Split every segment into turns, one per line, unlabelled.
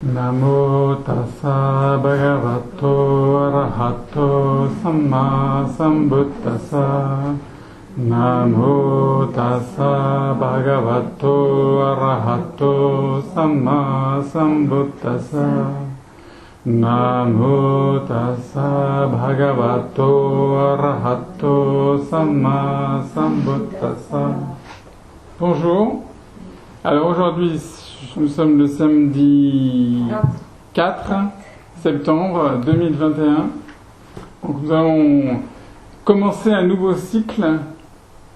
Namo tassa bhagavato arahato samma sambuddhassa. Namo tassa bhagavato arahato samma sambuddhassa. Namo tassa bhagavato arahato samma sambuddhassa. Bonjour. Alors aujourd'hui, nous sommes le samedi 4 septembre 2021. Donc nous allons commencer un nouveau cycle.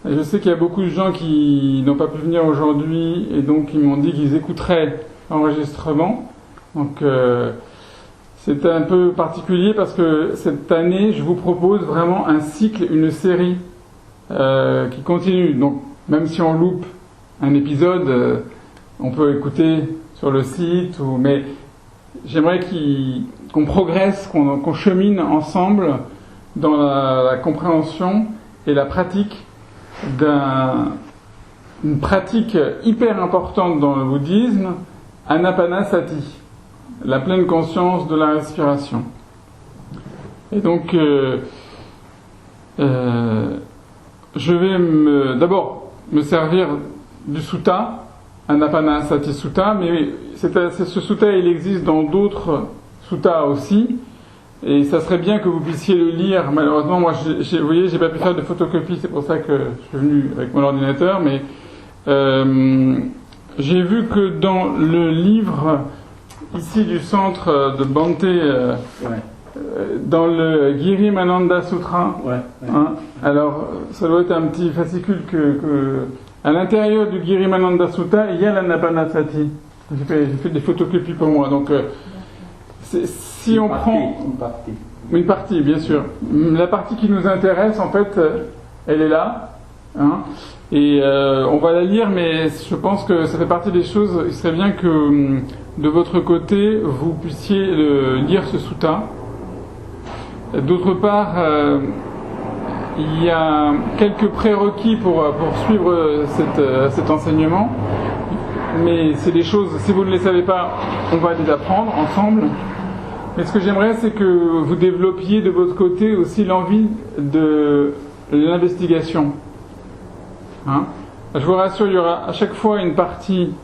Et je sais qu'il y a beaucoup de gens qui n'ont pas pu venir aujourd'hui et donc ils m'ont dit qu'ils écouteraient l'enregistrement. Donc c'est un peu particulier parce que cette année, je vous propose vraiment un cycle, une série qui continue. Donc même si on loupe un épisode, on peut écouter sur le site, mais j'aimerais qu'on progresse, qu'on chemine ensemble dans la compréhension et la pratique d'une pratique hyper importante dans le bouddhisme, Anapanasati, la pleine conscience de la respiration. Et donc, je vais d'abord me servir du sutta, Anapanasati Sutta, mais ce sutta il existe dans d'autres suttas aussi, et ça serait bien que vous puissiez le lire. Malheureusement, moi, vous voyez, j'ai pas pu faire de photocopie, c'est pour ça que je suis venu avec mon ordinateur, mais j'ai vu que dans le livre ici du centre de Bhante, dans le Girimananda Sutra, alors ça doit être un petit fascicule à l'intérieur du Girimananda Sutta, il y a l'Anapanasati. J'ai fait des photocopies pour moi. Donc, si on prend une partie, bien sûr. La partie qui nous intéresse, en fait, elle est là. Et on va la lire, mais je pense que ça fait partie des choses. Il serait bien que, de votre côté, vous puissiez lire ce sutta. D'autre part, il y a quelques prérequis pour suivre cet enseignement, mais c'est des choses, si vous ne les savez pas, on va les apprendre ensemble. Mais ce que j'aimerais, c'est que vous développiez de votre côté aussi l'envie de l'investigation. Je vous rassure, il y aura à chaque fois une partie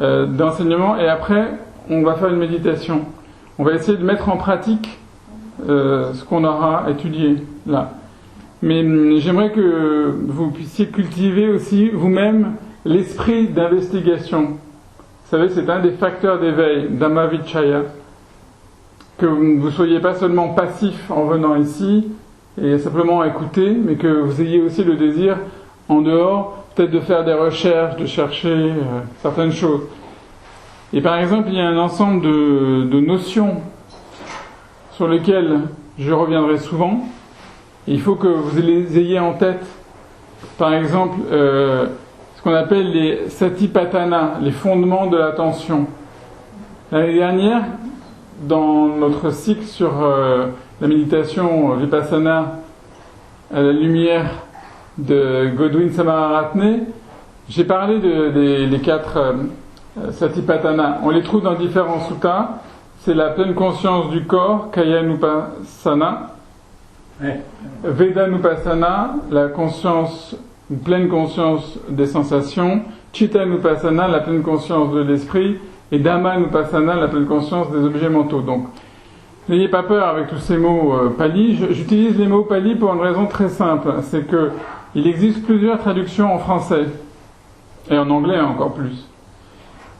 d'enseignement et après, on va faire une méditation. On va essayer de mettre en pratique ce qu'on aura étudié là. Mais j'aimerais que vous puissiez cultiver aussi vous-même l'esprit d'investigation. Vous savez, c'est un des facteurs d'éveil, Dhammavichaya. Que vous ne soyez pas seulement passif en venant ici et simplement écouter, mais que vous ayez aussi le désir, en dehors, peut-être de faire des recherches, de chercher certaines choses. Et par exemple, il y a un ensemble de notions sur lesquelles je reviendrai souvent. Il faut que vous les ayez en tête. Par exemple, ce qu'on appelle les satipatthana, les fondements de l'attention. L'année dernière, dans notre cycle sur la méditation vipassana à la lumière de Godwin Samararatne, j'ai parlé des 4 satipatthana. On les trouve dans différents suttas. C'est la pleine conscience du corps, Kayanupassana. Vedanupassana, la pleine conscience des sensations, Chittanupassana, la pleine conscience de l'esprit, et Dhammanupassana, la pleine conscience des objets mentaux. Donc, n'ayez pas peur avec tous ces mots pali. J'utilise les mots pali pour une raison très simple, c'est que il existe plusieurs traductions en français, et en anglais encore plus.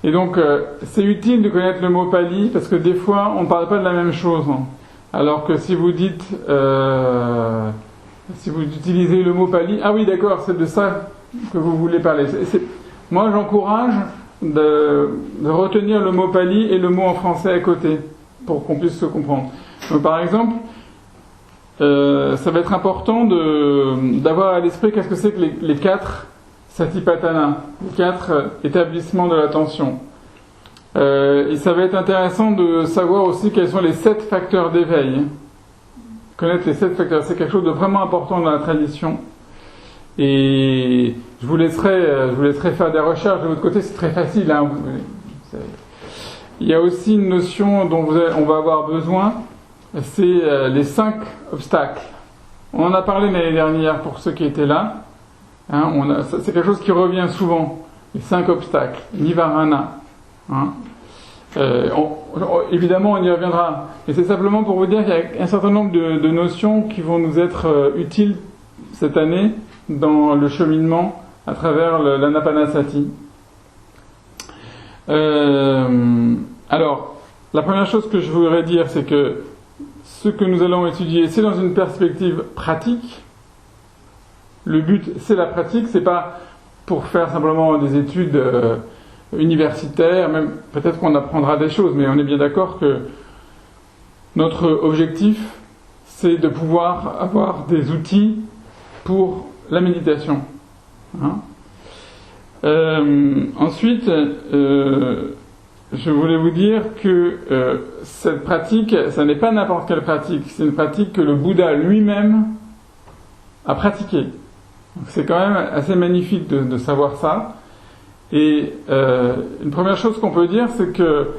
Et donc, c'est utile de connaître le mot pali, parce que des fois, on ne parle pas de la même chose. Alors que si vous dites, si vous utilisez le mot pali, ah oui d'accord, c'est de ça que vous voulez parler. Moi j'encourage de retenir le mot pali et le mot en français à côté, pour qu'on puisse se comprendre. Donc, par exemple, ça va être important d'avoir à l'esprit qu'est-ce que c'est que les 4 satipatthana, les 4 établissements de l'attention. Et ça va être intéressant de savoir aussi quels sont les 7 facteurs d'éveil. Connaître les 7 facteurs, c'est quelque chose de vraiment important dans la tradition. Et je vous laisserai faire des recherches de votre côté, c'est très facile. il y a aussi une notion dont on va avoir besoin, c'est les 5 obstacles. On en a parlé l'année dernière pour ceux qui étaient là. Hein, c'est quelque chose qui revient souvent, les 5 obstacles, Nivarana. Hein. Évidemment, on y reviendra. Mais c'est simplement pour vous dire qu'il y a un certain nombre de notions qui vont nous être utiles cette année dans le cheminement à travers l'Anapanasati. Alors, la première chose que je voudrais dire, c'est que ce que nous allons étudier, c'est dans une perspective pratique. Le but, c'est la pratique, c'est pas pour faire simplement des études universitaires, même peut-être qu'on apprendra des choses, mais on est bien d'accord que notre objectif, c'est de pouvoir avoir des outils pour la méditation. Hein. Ensuite, je voulais vous dire que cette pratique, ça n'est pas n'importe quelle pratique, c'est une pratique que le Bouddha lui-même a pratiquée. Donc c'est quand même assez magnifique de savoir ça. Et une première chose qu'on peut dire, c'est que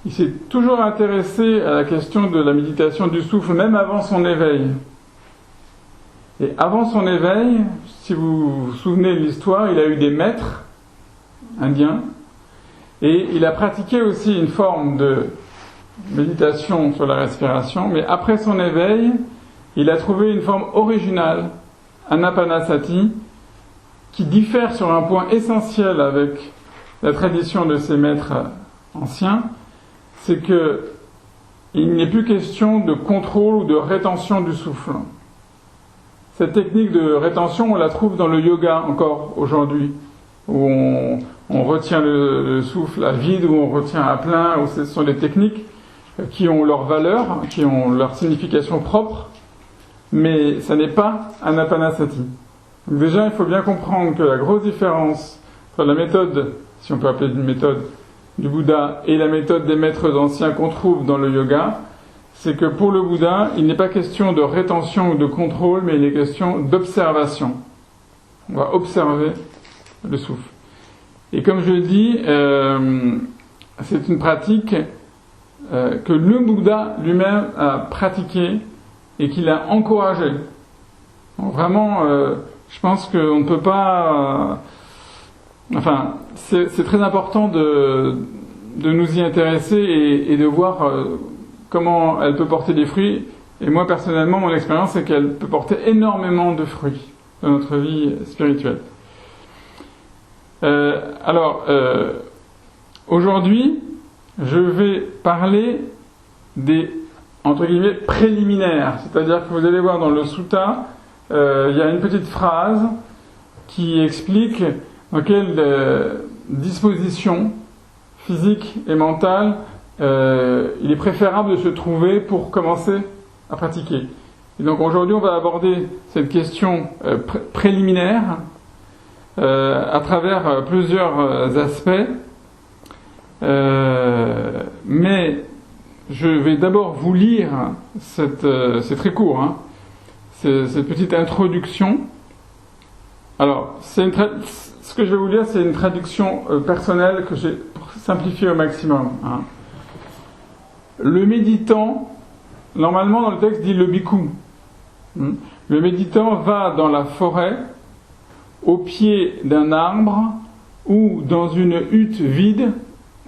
il s'est toujours intéressé à la question de la méditation du souffle, même avant son éveil. Et avant son éveil, si vous vous souvenez de l'histoire, il a eu des maîtres indiens, et il a pratiqué aussi une forme de méditation sur la respiration, mais après son éveil, il a trouvé une forme originale, Anapanasati, qui diffère sur un point essentiel avec la tradition de ses maîtres anciens, c'est que il n'est plus question de contrôle ou de rétention du souffle. Cette technique de rétention, on la trouve dans le yoga encore aujourd'hui, où on retient le souffle à vide, où on retient à plein, où ce sont des techniques qui ont leur valeur, qui ont leur signification propre, mais ça n'est pas Anapanasati. Donc déjà, il faut bien comprendre que la grosse différence entre la méthode, si on peut appeler une méthode, du Bouddha et la méthode des maîtres anciens qu'on trouve dans le yoga, c'est que pour le Bouddha, il n'est pas question de rétention ou de contrôle, mais il est question d'observation. On va observer le souffle. Et comme je le dis, c'est une pratique que le Bouddha lui-même a pratiquée et qu'il a encouragée. Donc vraiment, je pense qu'on ne peut pas... Enfin, c'est très important de nous y intéresser et de voir comment elle peut porter des fruits. Et moi, personnellement, mon expérience, c'est qu'elle peut porter énormément de fruits dans notre vie spirituelle. Aujourd'hui, je vais parler des, entre guillemets, préliminaires. C'est-à-dire que vous allez voir dans le sutta, il y a une petite phrase qui explique dans quelle disposition physique et mentale il est préférable de se trouver pour commencer à pratiquer. Et donc aujourd'hui, on va aborder cette question préliminaire à travers plusieurs aspects. Mais je vais d'abord vous lire c'est très court, hein, cette petite introduction. Alors, ce que je vais vous lire, c'est une traduction personnelle que j'ai simplifiée au maximum. Hein. Le méditant, normalement dans le texte dit le bhikkhu. Le méditant va dans la forêt, au pied d'un arbre, ou dans une hutte vide,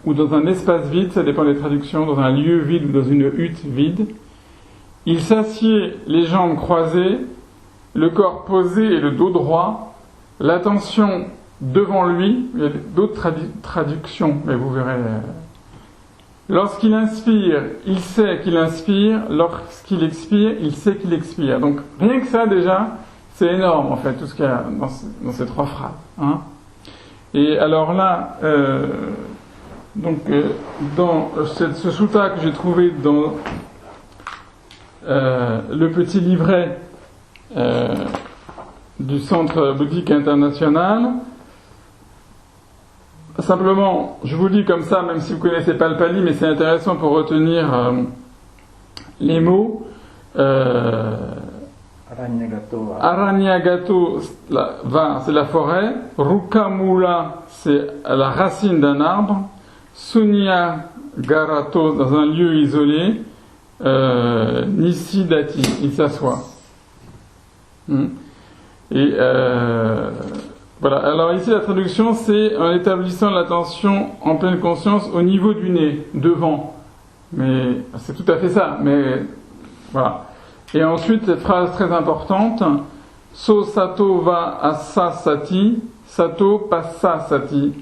ou dans un espace vide, ça dépend des traductions, dans un lieu vide ou dans une hutte vide. Il s'assied les jambes croisées, le corps posé et le dos droit, l'attention devant lui. Il y a d'autres traductions, mais vous verrez. Lorsqu'il inspire, il sait qu'il inspire. Lorsqu'il expire, il sait qu'il expire. Donc rien que ça déjà, c'est énorme en fait, tout ce qu'il y a dans ces 3 phrases. Hein. Et alors là, dans ce sutta que j'ai trouvé dans le petit livret du Centre bouddhique international, simplement, je vous lis comme ça, même si vous ne connaissez pas le pali, mais c'est intéressant pour retenir les mots. Aranyagato, c'est la forêt. Rukamula, c'est la racine d'un arbre. Sunya garato, dans un lieu isolé, nisidati, il s'assoit. Et voilà. Alors ici la traduction c'est en établissant l'attention en pleine conscience au niveau du nez, devant. Mais c'est tout à fait ça. Mais voilà. Et ensuite cette phrase très importante, so sato va asa sati, sato passa sati.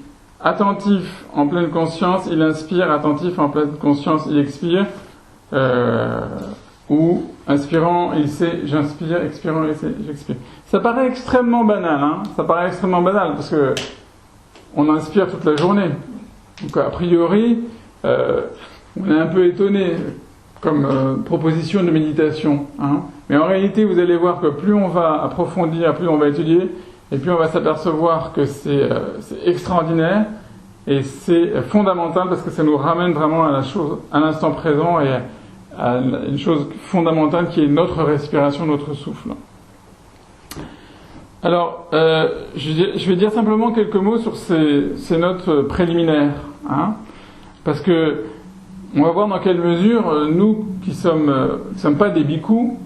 Attentif en pleine conscience, il inspire, attentif en pleine conscience, il expire. Ou inspirant, il sait, j'inspire, expirant, il sait, j'expire. Ça paraît extrêmement banal, hein. Ça paraît extrêmement banal parce que on inspire toute la journée. Donc a priori, on est un peu étonné comme proposition de méditation, hein. Mais en réalité, vous allez voir que plus on va approfondir, plus on va étudier, et puis on va s'apercevoir que c'est extraordinaire et c'est fondamental parce que ça nous ramène vraiment à la chose, à l'instant présent et à une chose fondamentale qui est notre respiration, notre souffle. Alors, je vais dire simplement quelques mots sur ces notes préliminaires, hein, parce que on va voir dans quelle mesure nous qui sommes pas des bhikkhus,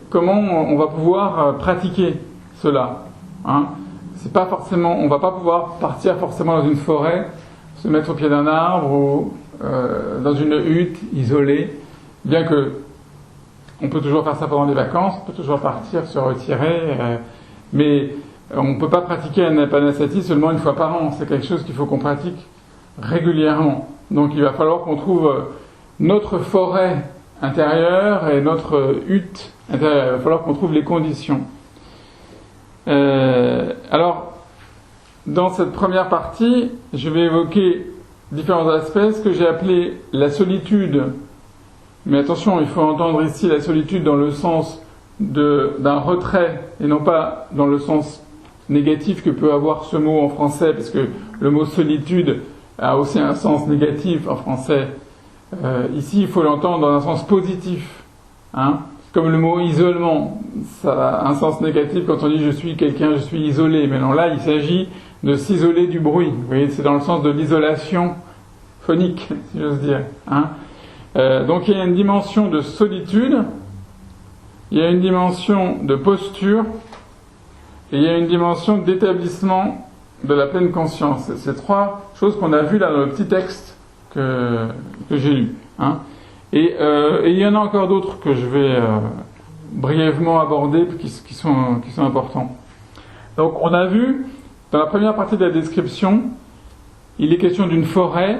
comment on va pouvoir pratiquer cela, hein. C'est pas forcément, on va pas pouvoir partir forcément dans une forêt, se mettre au pied d'un arbre ou dans une hutte isolée, bien que on peut toujours faire ça pendant les vacances, on peut toujours partir, se retirer, mais on ne peut pas pratiquer un anapanasati seulement une fois par an, c'est quelque chose qu'il faut qu'on pratique régulièrement. Donc il va falloir qu'on trouve notre forêt intérieure et notre hutte intérieure, il va falloir qu'on trouve les conditions. Alors, dans cette première partie, je vais évoquer différents aspects, ce que j'ai appelé la solitude. Mais attention, il faut entendre ici la solitude dans le sens d'un retrait et non pas dans le sens négatif que peut avoir ce mot en français, parce que le mot solitude a aussi un sens négatif en français. Ici, il faut l'entendre dans un sens positif, hein. Comme le mot isolement, ça a un sens négatif quand on dit je suis quelqu'un, je suis isolé. Mais non, là, il s'agit de s'isoler du bruit. Vous voyez, c'est dans le sens de l'isolation phonique, si j'ose dire, hein. Donc il y a une dimension de solitude, il y a une dimension de posture, et il y a une dimension d'établissement de la pleine conscience. C'est trois choses qu'on a vues là dans le petit texte que j'ai lu, hein. Et il y en a encore d'autres que je vais brièvement aborder qui sont importants. Donc on a vu, dans la première partie de la description, il est question d'une forêt,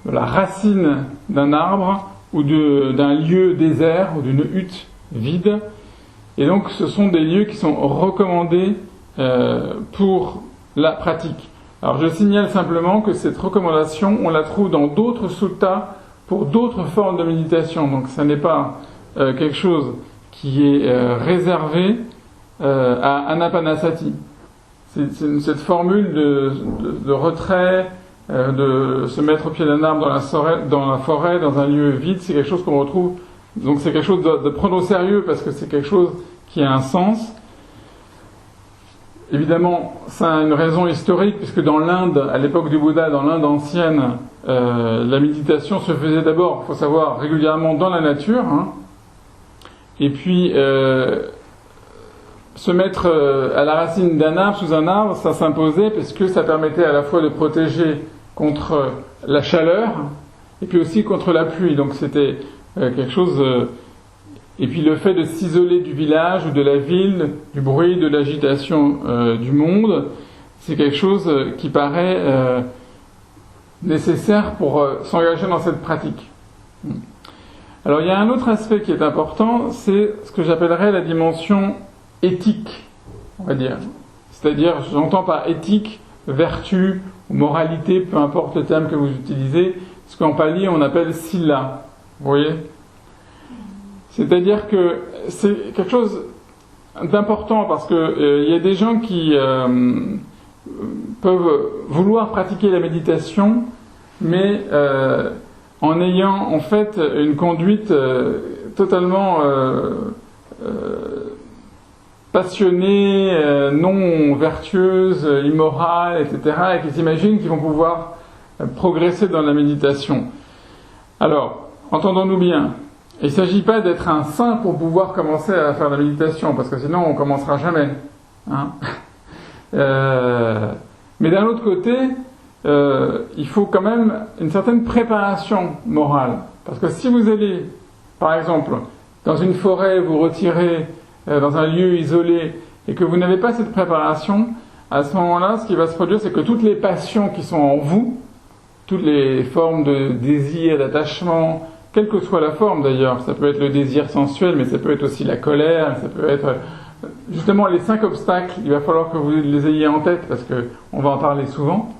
de la racine d'un arbre ou d'un lieu désert ou d'une hutte vide. Et donc ce sont des lieux qui sont recommandés pour la pratique. Alors je signale simplement que cette recommandation, on la trouve dans d'autres suttas pour d'autres formes de méditation. Donc ça n'est pas quelque chose qui est réservé à Anapanasati. C'est cette formule de retrait, de se mettre au pied d'un arbre dans la forêt, dans un lieu vide, c'est quelque chose qu'on retrouve. Donc c'est quelque chose de prendre au sérieux parce que c'est quelque chose qui a un sens. Évidemment, ça a une raison historique, puisque dans l'Inde, à l'époque du Bouddha, dans l'Inde ancienne, la méditation se faisait d'abord, il faut savoir, régulièrement dans la nature, hein. Et puis se mettre à la racine d'un arbre, sous un arbre, ça s'imposait parce que ça permettait à la fois de protéger contre la chaleur et puis aussi contre la pluie. Donc c'était quelque chose... Et puis le fait de s'isoler du village ou de la ville, du bruit, de l'agitation du monde, c'est quelque chose qui paraît nécessaire pour s'engager dans cette pratique. Alors il y a un autre aspect qui est important, c'est ce que j'appellerais la dimension éthique, on va dire. C'est-à-dire, j'entends par éthique, vertu ou moralité, peu importe le terme que vous utilisez, ce qu'en pali on appelle sila. Vous voyez ? C'est-à-dire que c'est quelque chose d'important parce que y a des gens qui peuvent vouloir pratiquer la méditation, mais en ayant en fait une conduite totalement passionnée, non vertueuse, immorale, etc., et qui s'imaginent qu'ils vont pouvoir progresser dans la méditation. Alors, entendons-nous bien, il ne s'agit pas d'être un saint pour pouvoir commencer à faire la méditation, parce que sinon on ne commencera jamais. Hein. Mais d'un autre côté, il faut quand même une certaine préparation morale. Parce que si vous allez, par exemple, dans une forêt, vous retirez dans un lieu isolé, et que vous n'avez pas cette préparation, à ce moment-là, ce qui va se produire, c'est que toutes les passions qui sont en vous, toutes les formes de désir, d'attachement, quelle que soit la forme d'ailleurs, ça peut être le désir sensuel, mais ça peut être aussi la colère, ça peut être justement les 5 obstacles, il va falloir que vous les ayez en tête, parce qu'on va en parler souvent.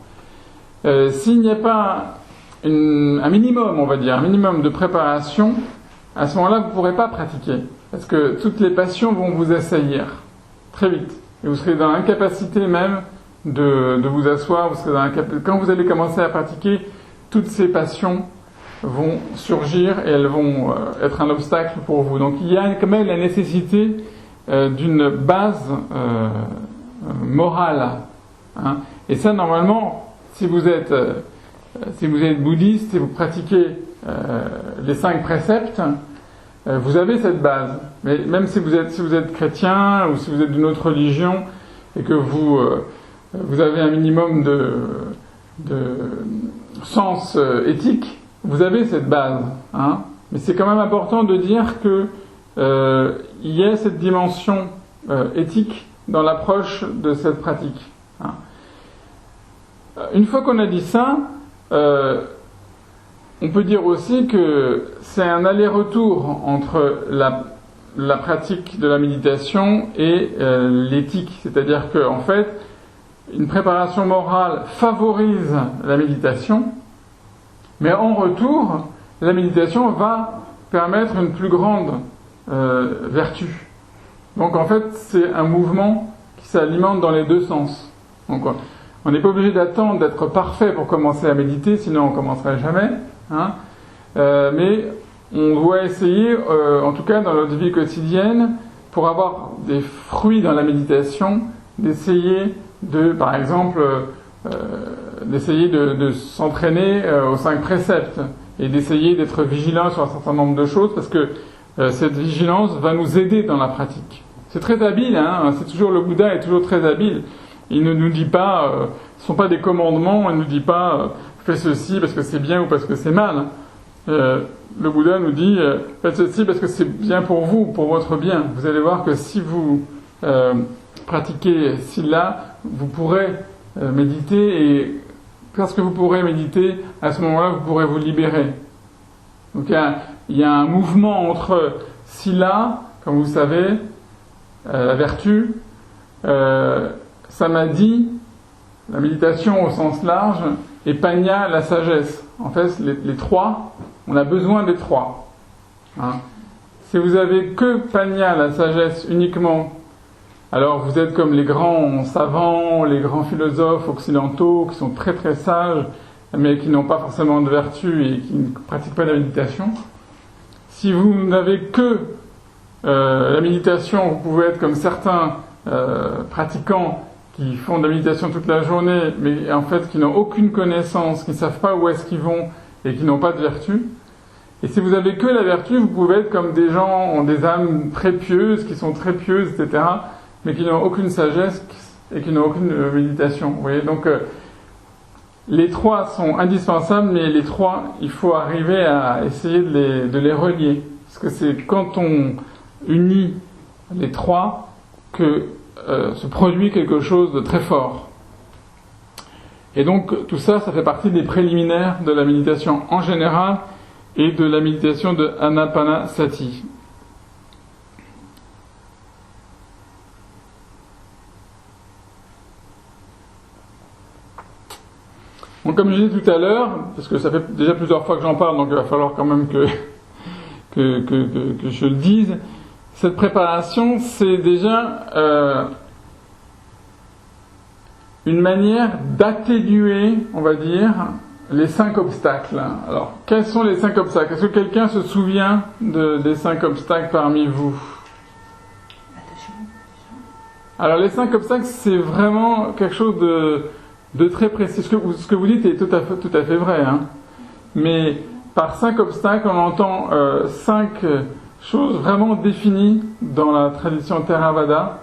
S'il n'y a pas un minimum, on va dire, un minimum de préparation, à ce moment-là, vous ne pourrez pas pratiquer, parce que toutes les passions vont vous assaillir, très vite. Et vous serez dans l'incapacité même de vous asseoir, quand vous allez commencer à pratiquer, toutes ces passions vont surgir et elles vont être un obstacle pour vous. Donc il y a quand même la nécessité d'une base morale. Hein. Et ça, normalement, si vous êtes bouddhiste et vous pratiquez les 5 préceptes, vous avez cette base. Mais même si vous êtes chrétien ou si vous êtes d'une autre religion et que vous avez un minimum de sens éthique, vous avez cette base. Hein. Mais c'est quand même important de dire que il y a cette dimension éthique dans l'approche de cette pratique. Hein. Une fois qu'on a dit ça, on peut dire aussi que c'est un aller-retour entre la pratique de la méditation et l'éthique. C'est-à-dire qu'en fait, une préparation morale favorise la méditation, mais en retour, la méditation va permettre une plus grande vertu. Donc en fait, c'est un mouvement qui s'alimente dans les deux sens. Donc on n'est pas obligé d'attendre d'être parfait pour commencer à méditer, sinon on ne commencerait jamais. Hein. Mais on doit essayer, en tout cas dans notre vie quotidienne, pour avoir des fruits dans la méditation, d'essayer par exemple, d'essayer de s'entraîner aux 5 préceptes et d'essayer d'être vigilant sur un certain nombre de choses, parce que cette vigilance va nous aider dans la pratique. C'est très habile, hein, le Bouddha est toujours très habile. Il ne nous dit pas, ce ne sont pas des commandements, il ne nous dit pas fais ceci parce que c'est bien ou parce que c'est mal. Le Bouddha nous dit faites ceci parce que c'est bien pour vous, pour votre bien. Vous allez voir que si vous pratiquez cela, vous pourrez méditer, et parce que vous pourrez méditer, à ce moment-là, vous pourrez vous libérer. Donc il y a un mouvement entre sila, comme vous savez, la vertu, samadhi, la méditation au sens large, et panya, la sagesse. En fait, les 3, on a besoin des 3. Hein. Si vous avez que panya, la sagesse, uniquement, alors vous êtes comme les grands savants, les grands philosophes occidentaux qui sont très très sages, mais qui n'ont pas forcément de vertu et qui ne pratiquent pas la méditation. Si vous n'avez que la méditation, vous pouvez être comme certains pratiquants qui font de la méditation toute la journée, mais en fait qui n'ont aucune connaissance, qui ne savent pas où est-ce qu'ils vont et qui n'ont pas de vertu. Et si vous avez que la vertu, vous pouvez être comme des gens ont des âmes très pieuses, qui sont très pieuses, etc., mais qui n'ont aucune sagesse et qui n'ont aucune méditation. Vous voyez, donc les 3 sont indispensables, mais les 3, il faut arriver à essayer de les relier. Parce que c'est quand on unit les 3 que se produit quelque chose de très fort. Et donc tout ça, ça fait partie des préliminaires de la méditation en général et de la méditation de Anapanasati. Donc comme je disais tout à l'heure, parce que ça fait déjà plusieurs fois que j'en parle, donc il va falloir quand même que je le dise, cette préparation, c'est déjà une manière d'atténuer, on va dire, les 5 obstacles. Alors, quels sont les 5 obstacles? Est-ce que quelqu'un se souvient des 5 obstacles parmi vous? Alors, les 5 obstacles, c'est vraiment quelque chose de très précis. Ce que vous dites est tout à fait vrai, hein. Mais par 5 obstacles, on entend 5 choses vraiment définies dans la tradition Theravada.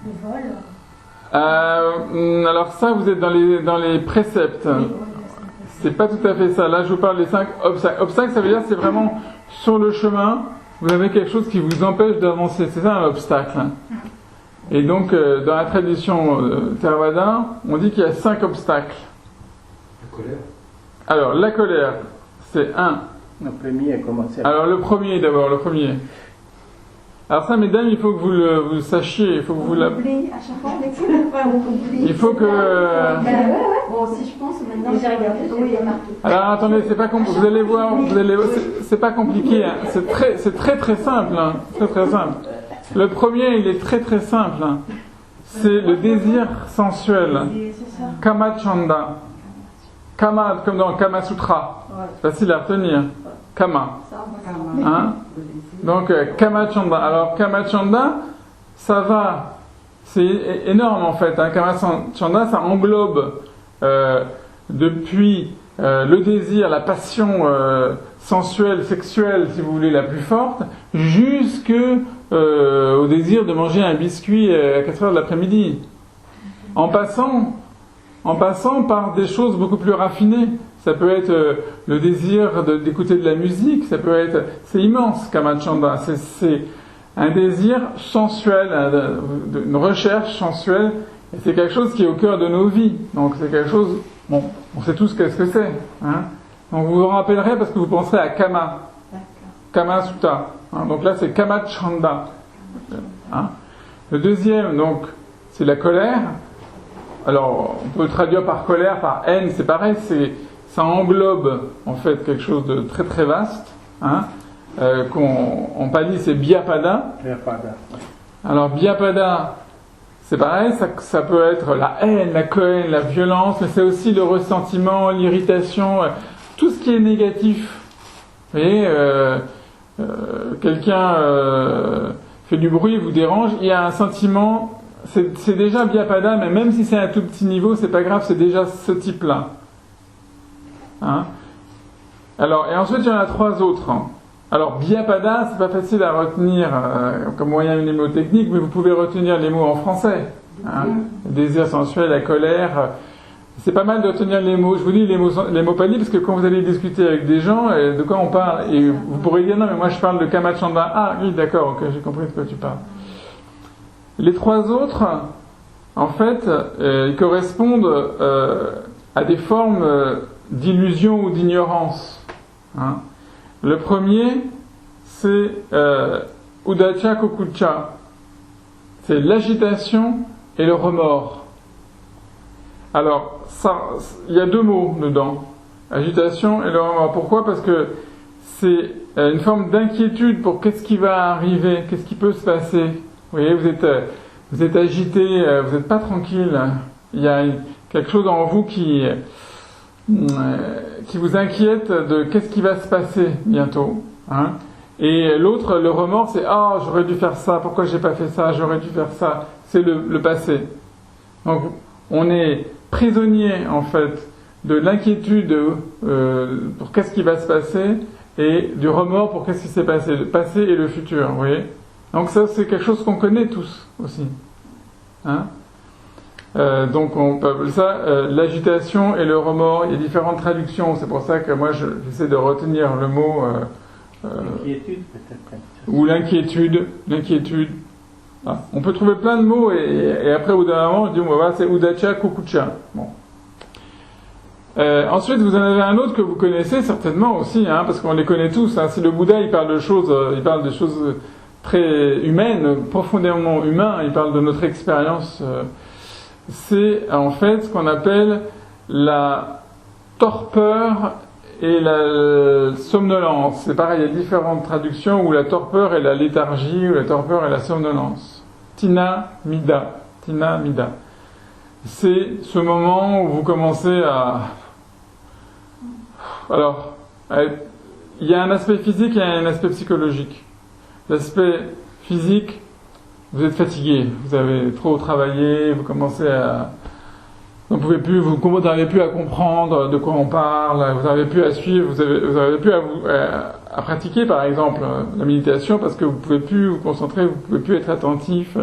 Le vol.
Alors ça, vous êtes dans les préceptes. C'est pas tout à fait ça. Là, je vous parle des 5 obstacles. Obstacle, ça veut dire c'est vraiment sur le chemin, vous avez quelque chose qui vous empêche d'avancer. C'est ça un obstacle. Et donc, dans la tradition Theravada, on dit qu'il y a 5 obstacles.
La colère.
Alors, la colère, c'est un.
Le premier, comment c'est?
Alors, le premier d'abord, le premier. Alors ça, mesdames, il faut que vous le sachiez, il faut que vous la...
À chaque fois, on oublie.
Il faut que...
Bon, si je pense, maintenant, j'ai regardé, oui,
Alors attendez, c'est pas vous allez voir, c'est pas compliqué, hein. C'est très simple, hein. Très simple. Le premier, il est très simple, hein. C'est le désir sensuel. Kama Chanda. Kama, comme dans Kama Sutra. Facile à retenir. Kama. Hein? Donc, Kama Chanda. Alors, Kama Chanda, ça va. C'est énorme en fait. Hein. Kama Chanda, ça englobe depuis le désir, la passion sensuelle, sexuelle, si vous voulez, la plus forte, jusque au désir de manger un biscuit à 4 heures de l'après-midi. En passant par des choses beaucoup plus raffinées. Ça peut être le désir d'écouter de la musique, ça peut être... C'est immense, Kama Chanda. C'est un désir sensuel, une recherche sensuelle. Et c'est quelque chose qui est au cœur de nos vies. Donc c'est quelque chose... Bon, on sait tous qu'est-ce que c'est. Hein. Donc vous vous rappellerez parce que vous penserez à Kama. Kama Sutta. Hein. Donc là, c'est Kama Chanda. Hein. Le deuxième, donc, c'est la colère. Alors, on peut le traduire par colère, par haine, c'est pareil, ça englobe en fait quelque chose de très vaste, hein, en pali c'est Byapada. Alors Byapada, c'est pareil, ça peut être la haine, la colère, la violence, mais c'est aussi le ressentiment, l'irritation, tout ce qui est négatif. Vous voyez, quelqu'un fait du bruit, vous dérange, il y a un sentiment... C'est déjà Byapada, mais même si c'est un tout petit niveau, c'est pas grave, c'est déjà ce type-là. Hein? Alors, et ensuite, il y en a 3 autres. Alors, Byapada, c'est pas facile à retenir comme moyen mnémotechnique, mais vous pouvez retenir les mots en français. Hein? Le désir sensuel, la colère. C'est pas mal de retenir les mots. Je vous dis les mots pali, parce que quand vous allez discuter avec des gens, de quoi on parle, et vous pourrez dire, non, mais moi je parle de Kama Chanda. Ah, oui, d'accord, ok, j'ai compris de quoi tu parles. Les 3 autres, en fait, ils correspondent à des formes d'illusion ou d'ignorance. Hein. Le premier, c'est Udacha Kokucha. C'est l'agitation et le remords. Alors, il y a 2 mots dedans. Agitation et le remords. Pourquoi ? Parce que c'est une forme d'inquiétude pour qu'est-ce qui va arriver, qu'est-ce qui peut se passer. Vous voyez, vous êtes agité, vous n'êtes pas tranquille. Il y a quelque chose en vous qui vous inquiète de qu'est-ce qui va se passer bientôt. Hein. Et l'autre, le remords, c'est « Ah, j'aurais dû faire ça, pourquoi j'ai pas fait ça, j'aurais dû faire ça ». C'est le passé. Donc, on est prisonnier, en fait, de l'inquiétude pour qu'est-ce qui va se passer et du remords pour qu'est-ce qui s'est passé, le passé et le futur, vous voyez. Donc ça, c'est quelque chose qu'on connaît tous aussi. Hein. Donc on peut appeler ça l'agitation et le remords. Il y a différentes traductions, c'est pour ça que moi j'essaie de retenir le mot...
l'inquiétude peut-être.
Ou l'inquiétude. Ah. On peut trouver plein de mots et après au bout d'un moment, on dit voilà, c'est Udacha Kokucha. Bon. Ensuite, vous en avez un autre que vous connaissez certainement aussi, hein, parce qu'on les connaît tous. Hein. Si le Bouddha, il parle de choses très humaines, profondément humaines. Il parle de notre expérience. C'est en fait ce qu'on appelle la torpeur et la somnolence. C'est pareil, il y a différentes traductions où la torpeur est la léthargie, ou la torpeur est la somnolence. Tina Mida. C'est ce moment où vous commencez à... Alors, il y a un aspect physique et un aspect psychologique. L'aspect physique, vous êtes fatigué, vous avez trop travaillé, vous commencez à... Vous n'arrivez plus à comprendre de quoi on parle, vous n'arrivez plus à suivre, vous n'arrivez plus à pratiquer par exemple la méditation parce que vous ne pouvez plus vous concentrer, vous ne pouvez plus être attentif.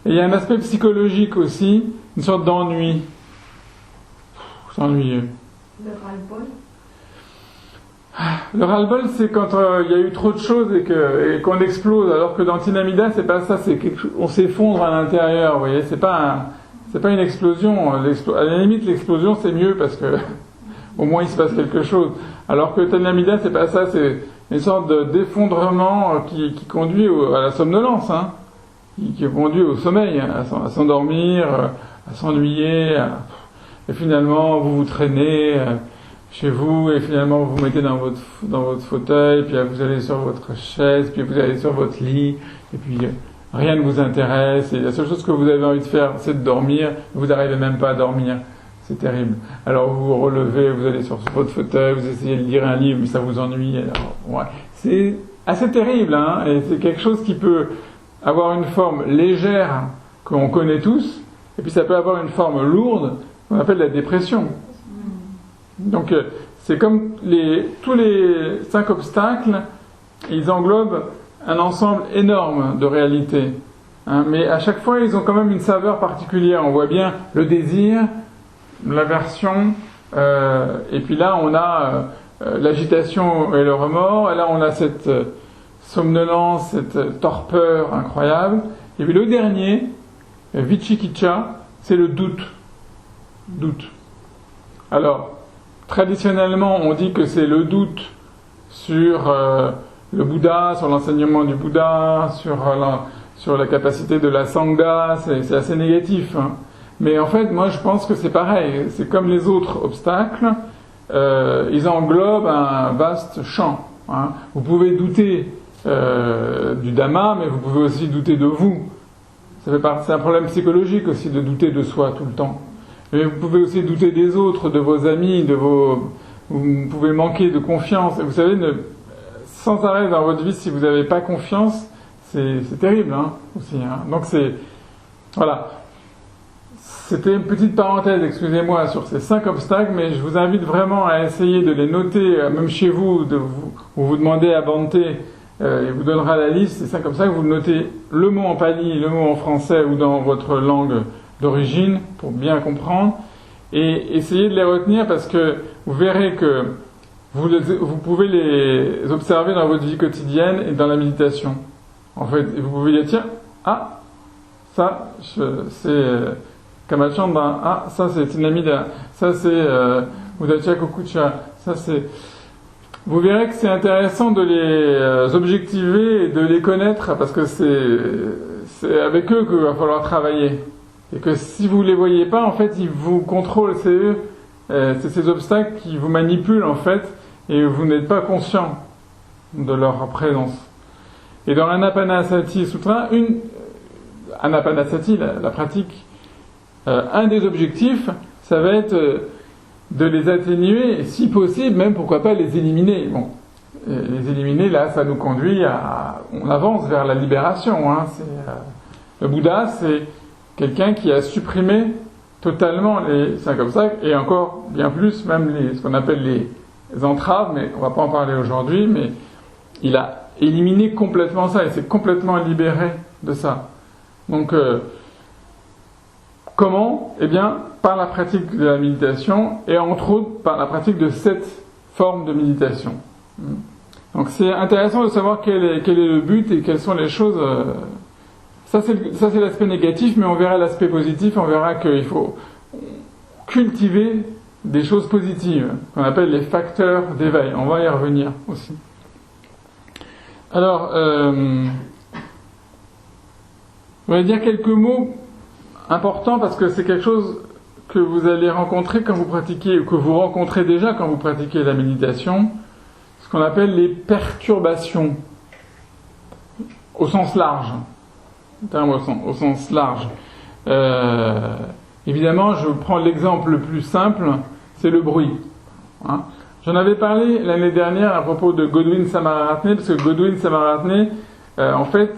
Et il y a un aspect psychologique aussi, une sorte d'ennui. C'est ennuyeux.
Le ras-le-bol.
Le ras-le-bol, c'est quand il y a eu trop de choses et qu'on explose, alors que dans Tinamida, c'est pas ça, c'est quelque chose, on s'effondre à l'intérieur, vous voyez, c'est pas une explosion. À la limite, l'explosion, c'est mieux parce que au moins il se passe quelque chose. Alors que Tinamida, c'est pas ça, c'est une sorte d'effondrement qui conduit à la somnolence, hein, qui conduit au sommeil, à s'endormir, à s'ennuyer, et finalement vous vous traînez chez vous et finalement vous vous mettez dans votre fauteuil, puis vous allez sur votre chaise, puis vous allez sur votre lit, et puis rien ne vous intéresse, et la seule chose que vous avez envie de faire, c'est de dormir, vous n'arrivez même pas à dormir. C'est terrible. Alors vous vous relevez, vous allez sur votre fauteuil, vous essayez de lire un livre, mais ça vous ennuie. Alors, ouais. C'est assez terrible, hein, et c'est quelque chose qui peut avoir une forme légère, qu'on connaît tous, et puis ça peut avoir une forme lourde, qu'on appelle la dépression. Donc c'est comme tous les 5 obstacles, ils englobent un ensemble énorme de réalités. Hein, mais à chaque fois, ils ont quand même une saveur particulière. On voit bien le désir, l'aversion, et puis là on a l'agitation et le remords, et là on a cette somnolence, cette torpeur incroyable. Et puis le dernier, Vicikiccha, c'est le doute. Alors, traditionnellement, on dit que c'est le doute sur le Bouddha, sur l'enseignement du Bouddha, sur la capacité de la Sangha, c'est assez négatif. Hein. Mais en fait, moi je pense que c'est pareil, c'est comme les autres obstacles, ils englobent un vaste champ. Hein. Vous pouvez douter du Dhamma, mais vous pouvez aussi douter de vous. C'est un problème psychologique aussi de douter de soi tout le temps. Mais vous pouvez aussi douter des autres, de vos amis, vous pouvez manquer de confiance. Et vous savez, sans arrêt dans votre vie, si vous n'avez pas confiance, c'est terrible, hein, aussi. Hein. Donc voilà. C'était une petite parenthèse, excusez-moi, sur ces 5 obstacles, mais je vous invite vraiment à essayer de les noter, même chez vous, vous demandez à Bhante, il vous donnera la liste, ces 5 obstacles, vous notez le mot en pali, le mot en français ou dans votre langue d'origine, pour bien comprendre, et essayez de les retenir parce que vous verrez que vous pouvez les observer dans votre vie quotidienne et dans la méditation. En fait, vous pouvez dire, tiens, ça, c'est Kamachandra, ça c'est Tinamida, ça c'est Uddhacca Kukucha, ça c'est... Vous verrez que c'est intéressant de les objectiver et de les connaître parce que c'est avec eux qu'il va falloir travailler. Et que si vous les voyez pas, en fait, ils vous contrôlent, c'est ces obstacles qui vous manipulent en fait, et vous n'êtes pas conscient de leur présence. Et dans l'Anapanasati Sutra, Anapanasati, la pratique, un des objectifs, ça va être de les atténuer, et si possible, même pourquoi pas les éliminer. Bon, les éliminer, là, ça nous conduit on avance vers la libération. Hein. Le Bouddha, c'est quelqu'un qui a supprimé totalement les 5 obstacles, et encore bien plus, même ce qu'on appelle les entraves, mais on va pas en parler aujourd'hui, mais il a éliminé complètement ça, il s'est complètement libéré de ça. Donc, comment ? Eh bien, par la pratique de la méditation, et entre autres par la pratique de cette forme de méditation. Donc c'est intéressant de savoir quel est le but et quelles sont les choses... Ça c'est l'aspect négatif, mais on verra l'aspect positif, on verra qu'il faut cultiver des choses positives, qu'on appelle les facteurs d'éveil. On va y revenir aussi. Alors, je vais dire quelques mots importants parce que c'est quelque chose que vous allez rencontrer quand vous pratiquez, ou que vous rencontrez déjà quand vous pratiquez la méditation, ce qu'on appelle les perturbations, au sens large. Au sens large. Évidemment, je prends l'exemple le plus simple, c'est le bruit. Hein. J'en avais parlé l'année dernière à propos de Godwin Samararatne, parce que Godwin Samararatne, en fait,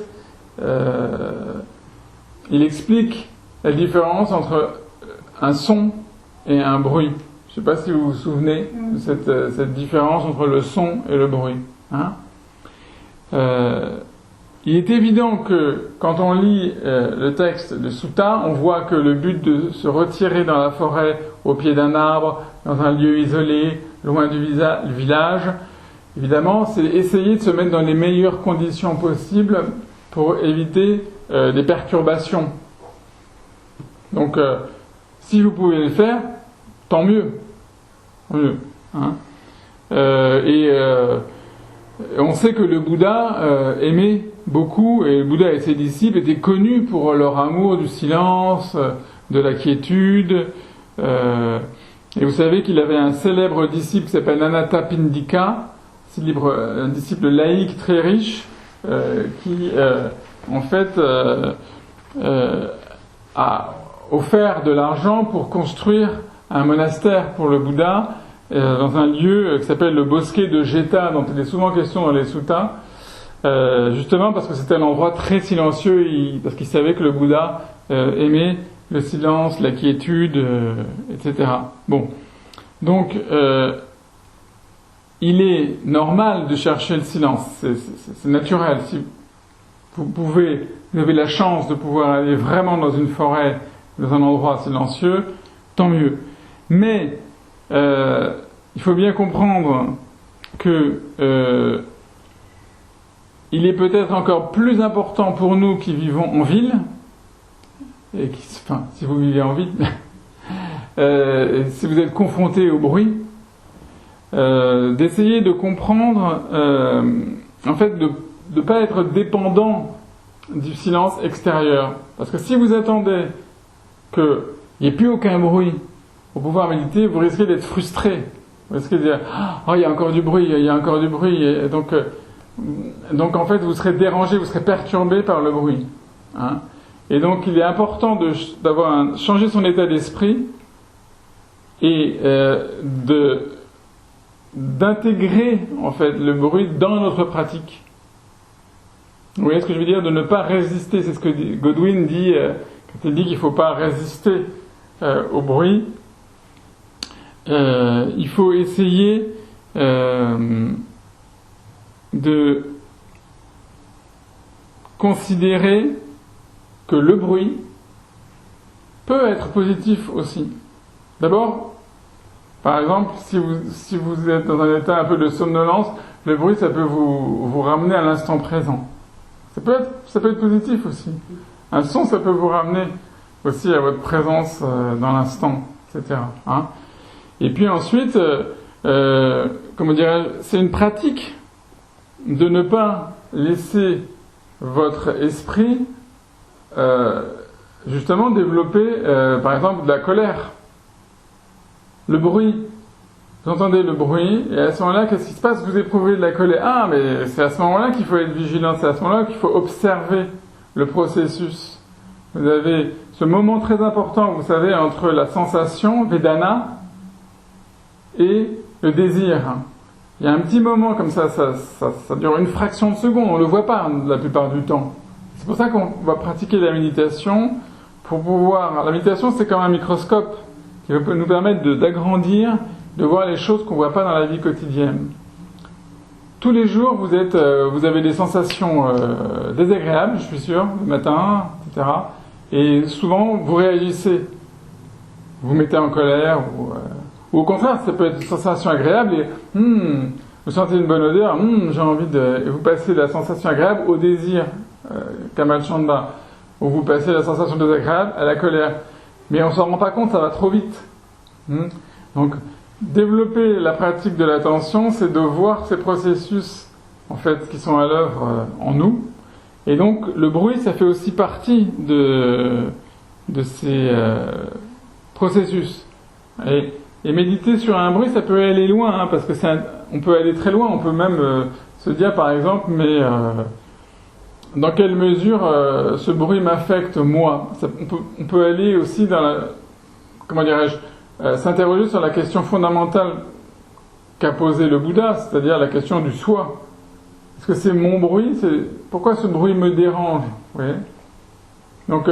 il explique la différence entre un son et un bruit. Je ne sais pas si vous vous souvenez de cette différence entre le son et le bruit. Hein? Il est évident que quand on lit le texte de Sutta, on voit que le but de se retirer dans la forêt, au pied d'un arbre, dans un lieu isolé, loin du village, évidemment, c'est essayer de se mettre dans les meilleures conditions possibles pour éviter des perturbations. Donc, si vous pouvez le faire, tant mieux. Hein. On sait que le Bouddha aimait beaucoup, et le Bouddha et ses disciples étaient connus pour leur amour du silence, de la quiétude. Et vous savez qu'il avait un célèbre disciple qui s'appelle Anathapindika, un disciple laïque très riche, qui en fait a offert de l'argent pour construire un monastère pour le Bouddha dans un lieu qui s'appelle le bosquet de Jeta, dont il est souvent question dans les suttas, justement parce que c'était un endroit très silencieux, parce qu'il savait que le Bouddha aimait le silence, la quiétude, etc. Bon, donc il est normal de chercher le silence, c'est naturel. Si vous avez la chance de pouvoir aller vraiment dans une forêt, dans un endroit silencieux, tant mieux. Mais il faut bien comprendre que il est peut-être encore plus important pour nous qui vivons en ville, et si vous vivez en ville, si vous êtes confrontés au bruit, d'essayer de comprendre, en fait, de ne pas être dépendant du silence extérieur. Parce que si vous attendez qu'il n'y ait plus aucun bruit pour pouvoir méditer, vous risquez d'être frustré. Vous risquez de dire « Oh, il y a encore du bruit, il y a encore du bruit. » Et donc en fait, vous serez dérangé, vous serez perturbé par le bruit. Hein. Et donc il est important d'avoir changé son état d'esprit et d'intégrer en fait le bruit dans notre pratique. Vous voyez ce que je veux dire? De ne pas résister. C'est ce que Godwin dit quand il dit qu'il ne faut pas résister au bruit. Il faut essayer de considérer que le bruit peut être positif aussi. D'abord, par exemple, si vous êtes dans un état un peu de somnolence, le bruit, ça peut vous ramener à l'instant présent. Ça peut être positif aussi. Un son, ça peut vous ramener aussi à votre présence dans l'instant, etc. Hein. Et puis ensuite, comment dirais-je, c'est une pratique de ne pas laisser votre esprit justement développer, par exemple, de la colère. Le bruit. Vous entendez le bruit, et à ce moment-là, qu'est-ce qui se passe? Vous éprouvez de la colère. Ah, mais c'est à ce moment-là qu'il faut être vigilant, c'est à ce moment-là qu'il faut observer le processus. Vous avez ce moment très important, vous savez, entre la sensation, Vedana, et le désir. Il y a un petit moment comme ça dure une fraction de seconde, on ne le voit pas la plupart du temps. C'est pour ça qu'on va pratiquer la méditation, pour pouvoir... La méditation, c'est comme un microscope qui va nous permettre d'agrandir, de voir les choses qu'on ne voit pas dans la vie quotidienne. Tous les jours, vous avez des sensations désagréables, je suis sûr, le matin, etc. Et souvent, vous réagissez. Vous mettez en colère, ou au contraire, ça peut être une sensation agréable et vous sentez une bonne odeur, j'ai envie de... Et vous passez de la sensation agréable au désir, Kamal Chanda, où vous passez de la sensation désagréable à la colère. Mais on s'en rend pas compte, ça va trop vite. Donc, développer la pratique de l'attention, c'est de voir ces processus, en fait, qui sont à l'œuvre en nous. Et donc, le bruit, ça fait aussi partie de ces processus. Et méditer sur un bruit, ça peut aller loin, hein, parce que on peut aller très loin. On peut même se dire, par exemple, mais dans quelle mesure ce bruit m'affecte moi? On peut aller aussi dans comment dirais-je, s'interroger sur la question fondamentale qu'a posée le Bouddha, c'est-à-dire la question du soi. Est-ce que c'est mon bruit? Pourquoi ce bruit me dérange? Vous voyez ? Donc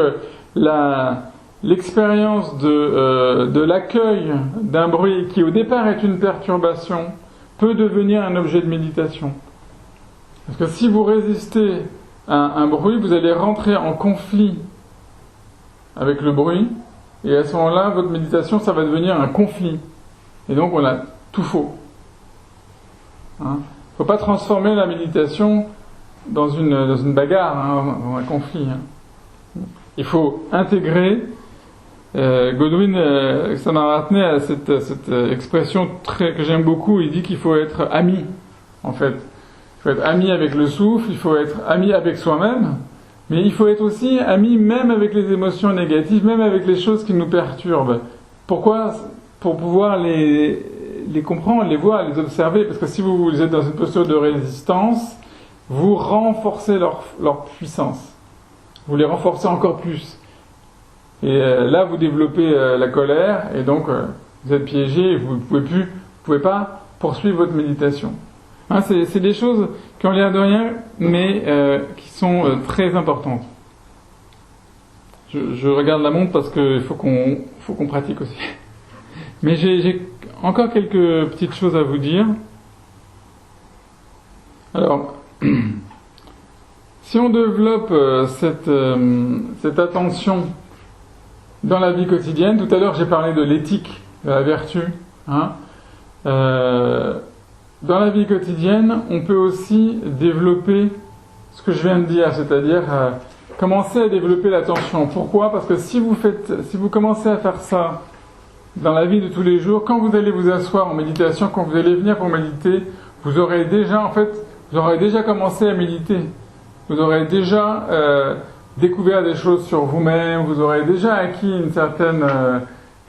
l'expérience de l'accueil d'un bruit qui au départ est une perturbation peut devenir un objet de méditation. Parce que si vous résistez à un bruit, vous allez rentrer en conflit avec le bruit, et à ce moment-là, votre méditation, ça va devenir un conflit. Et donc on a tout faux. Hein ? Faut pas transformer la méditation dans une bagarre, hein, dans un conflit. Hein. Il faut intégrer. Godwin Samaratne a cette expression que j'aime beaucoup. Il dit qu'il faut être ami, en fait. Il faut être ami avec le souffle, il faut être ami avec soi-même, mais il faut être aussi ami même avec les émotions négatives, même avec les choses qui nous perturbent. Pourquoi ? Pour pouvoir les comprendre, les voir, les observer, parce que si vous êtes dans une posture de résistance, vous renforcez leur puissance. Vous les renforcez encore plus. Et là, vous développez la colère, et donc vous êtes piégé, et vous pouvez pas poursuivre votre méditation. Hein, c'est des choses qui ont l'air de rien, mais qui sont très importantes. Je regarde la montre parce qu'il faut qu'on pratique aussi. Mais j'ai encore quelques petites choses à vous dire. Alors, si on développe cette attention dans la vie quotidienne, tout à l'heure j'ai parlé de l'éthique, de la vertu. Hein, dans la vie quotidienne, on peut aussi développer ce que je viens de dire, c'est-à-dire commencer à développer l'attention. Pourquoi ? Parce que si vous commencez à faire ça dans la vie de tous les jours, quand vous allez vous asseoir en méditation, quand vous allez venir pour méditer, vous aurez déjà commencé à méditer. Vous aurez déjà découvert des choses sur vous-même, vous aurez déjà acquis une certaine...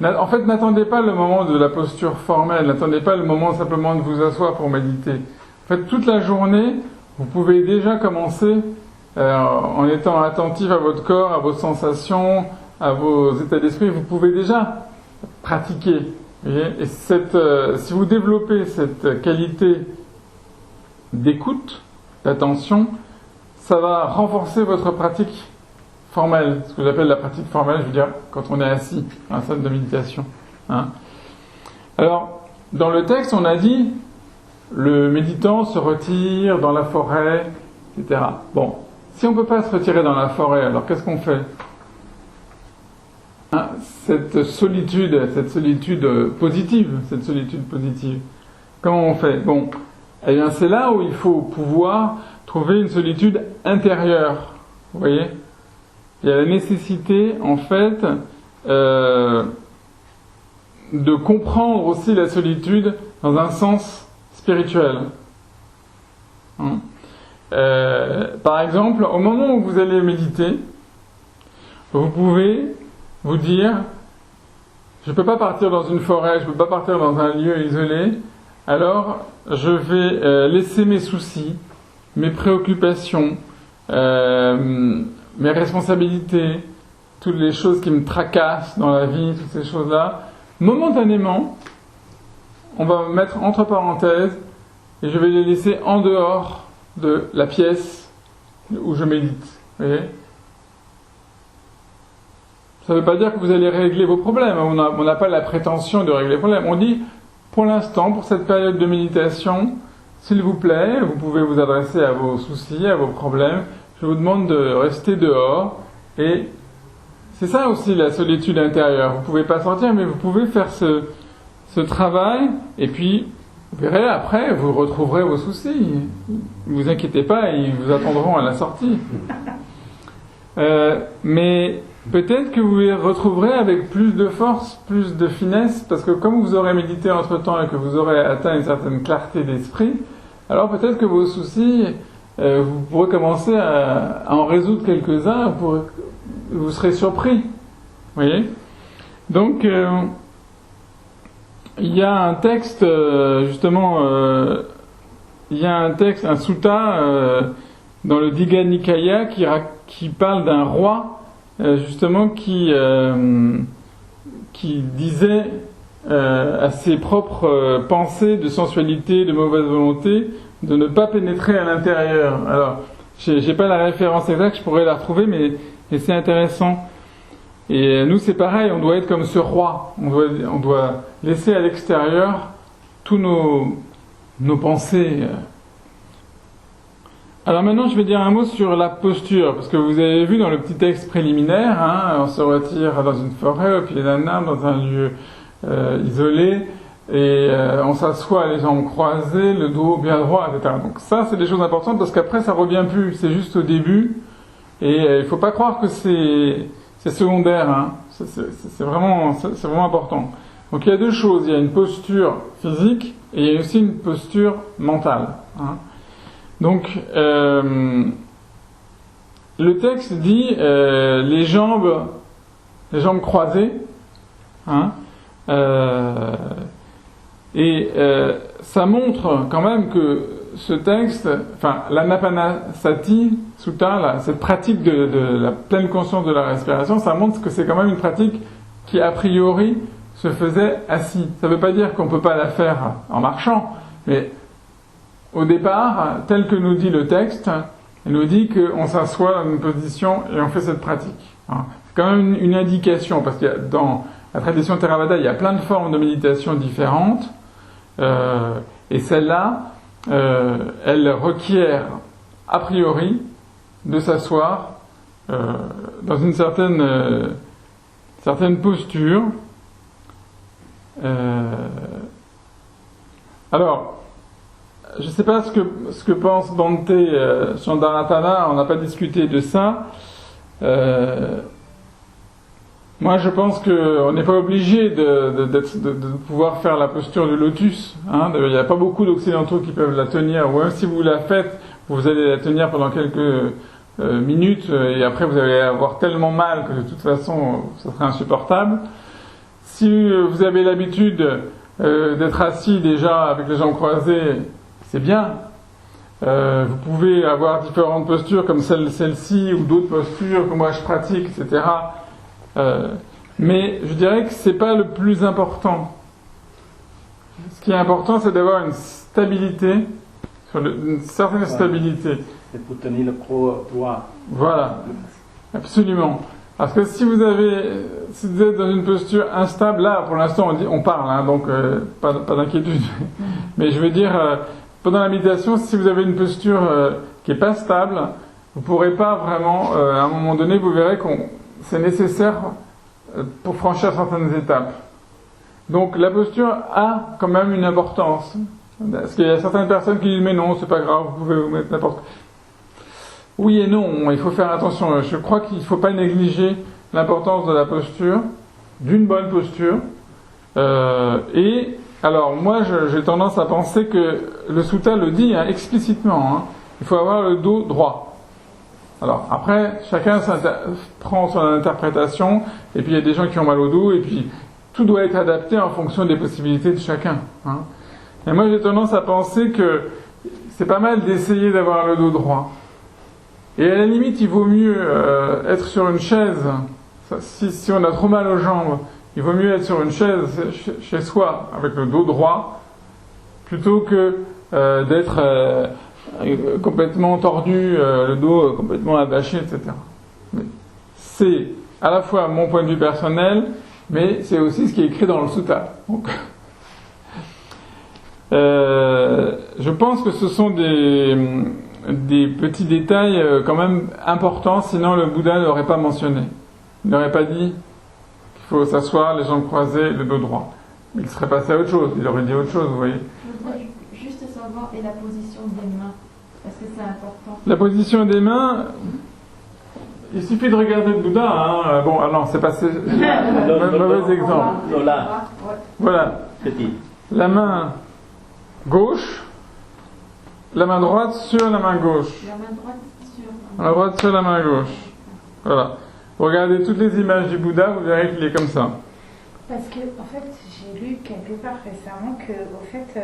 En fait, n'attendez pas le moment de la posture formelle, n'attendez pas le moment simplement de vous asseoir pour méditer. En fait, toute la journée, vous pouvez déjà commencer en étant attentif à votre corps, à vos sensations, à vos états d'esprit, vous pouvez déjà pratiquer. Et si vous développez cette qualité d'écoute, d'attention, ça va renforcer votre pratique formelle. Ce que j'appelle la pratique formelle, je veux dire, quand on est assis dans la salle de méditation. Hein. Alors, dans le texte, on a dit, le méditant se retire dans la forêt, etc. Bon, si on ne peut pas se retirer dans la forêt, alors qu'est-ce qu'on fait ? Hein, cette solitude positive, comment on fait ? Bon, eh bien c'est là où il faut pouvoir trouver une solitude intérieure. Vous voyez ? Il y a la nécessité, en fait, de comprendre aussi la solitude dans un sens spirituel. Hein ? Par exemple, au moment où vous allez méditer, vous pouvez vous dire, je ne peux pas partir dans une forêt, je ne peux pas partir dans un lieu isolé, alors je vais laisser mes soucis, mes préoccupations, mes responsabilités, toutes les choses qui me tracassent dans la vie, toutes ces choses-là, momentanément, on va mettre entre parenthèses et je vais les laisser en dehors de la pièce où je médite. Vous voyez ? Ça ne veut pas dire que vous allez régler vos problèmes. On n'a pas la prétention de régler les problèmes. On dit, pour l'instant, pour cette période de méditation, s'il vous plaît, vous pouvez vous adresser à vos soucis, à vos problèmes. Je vous demande de rester dehors. Et c'est ça aussi la solitude intérieure. Vous ne pouvez pas sortir, mais vous pouvez faire ce travail. Et puis, vous verrez, après, vous retrouverez vos soucis. Ne vous inquiétez pas, ils vous attendront à la sortie. Mais peut-être que vous les retrouverez avec plus de force, plus de finesse, parce que comme vous aurez médité entre-temps et que vous aurez atteint une certaine clarté d'esprit, alors peut-être que vos soucis, vous pourrez commencer à en résoudre quelques-uns, vous serez surpris. Vous voyez ? Donc, il y a un texte, justement, il y a un texte, un sutta dans le Digha Nikaya qui parle d'un roi, justement, qui disait à ses propres pensées de sensualité, de mauvaise volonté, de ne pas pénétrer à l'intérieur. Alors, J'ai pas la référence exacte, je pourrais la retrouver, mais c'est intéressant. Et nous, c'est pareil, on doit être comme ce roi. On doit laisser à l'extérieur tous nos pensées. Alors maintenant, je vais dire un mot sur la posture, parce que vous avez vu dans le petit texte préliminaire, hein, on se retire dans une forêt, au pied d'un arbre, dans un lieu isolé, et on s'assoit les jambes croisées, le dos bien droit, etc. Donc ça, c'est des choses importantes, parce qu'après, ça revient plus. C'est juste au début, et il faut pas croire que c'est secondaire. Hein. C'est vraiment important. Donc il y a deux choses. Il y a une posture physique, et il y a aussi une posture mentale. Hein. Donc, le texte dit les jambes croisées, hein, et ça montre quand même que ce texte, enfin, l'Anapanasati Sutta, là, cette pratique de la pleine conscience de la respiration, ça montre que c'est quand même une pratique qui a priori se faisait assis. Ça ne veut pas dire qu'on ne peut pas la faire en marchant, mais au départ, tel que nous dit le texte, il nous dit qu'on s'assoit dans une position et on fait cette pratique. C'est quand même une indication, parce que dans la tradition Theravada, il y a plein de formes de méditation différentes, et celle-là, elle requiert a priori de s'asseoir dans une certaine posture. Alors, je ne sais pas ce que pense Bhante Shandaratana, on n'a pas discuté de ça. Moi, je pense qu'on n'est pas obligé de pouvoir faire la posture du lotus. Hein. Il n'y a pas beaucoup d'occidentaux qui peuvent la tenir, ou même si vous la faites, vous allez la tenir pendant quelques minutes, et après vous allez avoir tellement mal que de toute façon, ça serait insupportable. Si vous avez l'habitude d'être assis déjà avec les jambes croisées, c'est bien. Vous pouvez avoir différentes postures comme celle-ci ou d'autres postures que moi je pratique, etc. Mais je dirais que c'est pas le plus important. Ce qui est important, c'est d'avoir une stabilité, une certaine stabilité.
C'est pour tenir le corps droit.
Voilà, absolument. Parce que si vous êtes dans une posture instable, là, pour l'instant, on parle, hein, donc pas d'inquiétude. Mais je veux dire, pendant la méditation, si vous avez une posture qui est pas stable, vous pourrez pas vraiment, à un moment donné, vous verrez c'est nécessaire pour franchir certaines étapes. Donc la posture a quand même une importance. Parce qu'il y a certaines personnes qui disent mais non, c'est pas grave, vous pouvez vous mettre n'importe quoi. Oui et non, il faut faire attention. Je crois qu'il ne faut pas négliger l'importance de la posture, d'une bonne posture. Et alors moi j'ai tendance à penser que le sutta le dit explicitement. Hein, il faut avoir le dos droit. Alors après, chacun prend son interprétation, et puis il y a des gens qui ont mal au dos, et puis tout doit être adapté en fonction des possibilités de chacun. Hein. Et moi j'ai tendance à penser que c'est pas mal d'essayer d'avoir le dos droit. Et à la limite, il vaut mieux être sur une chaise. Si on a trop mal aux jambes, il vaut mieux être sur une chaise chez soi avec le dos droit, plutôt que d'être complètement tordu, le dos complètement abaché, etc. Mais c'est à la fois mon point de vue personnel, mais c'est aussi ce qui est écrit dans le sutta. Donc, je pense que ce sont des petits détails quand même importants, sinon le Bouddha n'aurait pas mentionné. Il n'aurait pas dit qu'il faut s'asseoir, les jambes croisées, le dos droit. Il serait passé à autre chose, il aurait dit autre chose, vous voyez.
Je voudrais juste savoir, et la position des mains, est-ce que c'est important?
La position des mains, il suffit de regarder le Bouddha, hein. Bon, alors c'est passé, mauvais exemple. Voilà. La main gauche, la main droite sur la main gauche.
La main droite sur
la main droite sur la main gauche. Voilà. Vous regardez toutes les images du Bouddha, vous verrez qu'il est comme ça.
Parce que, en fait, j'ai lu quelque part récemment que, au fait,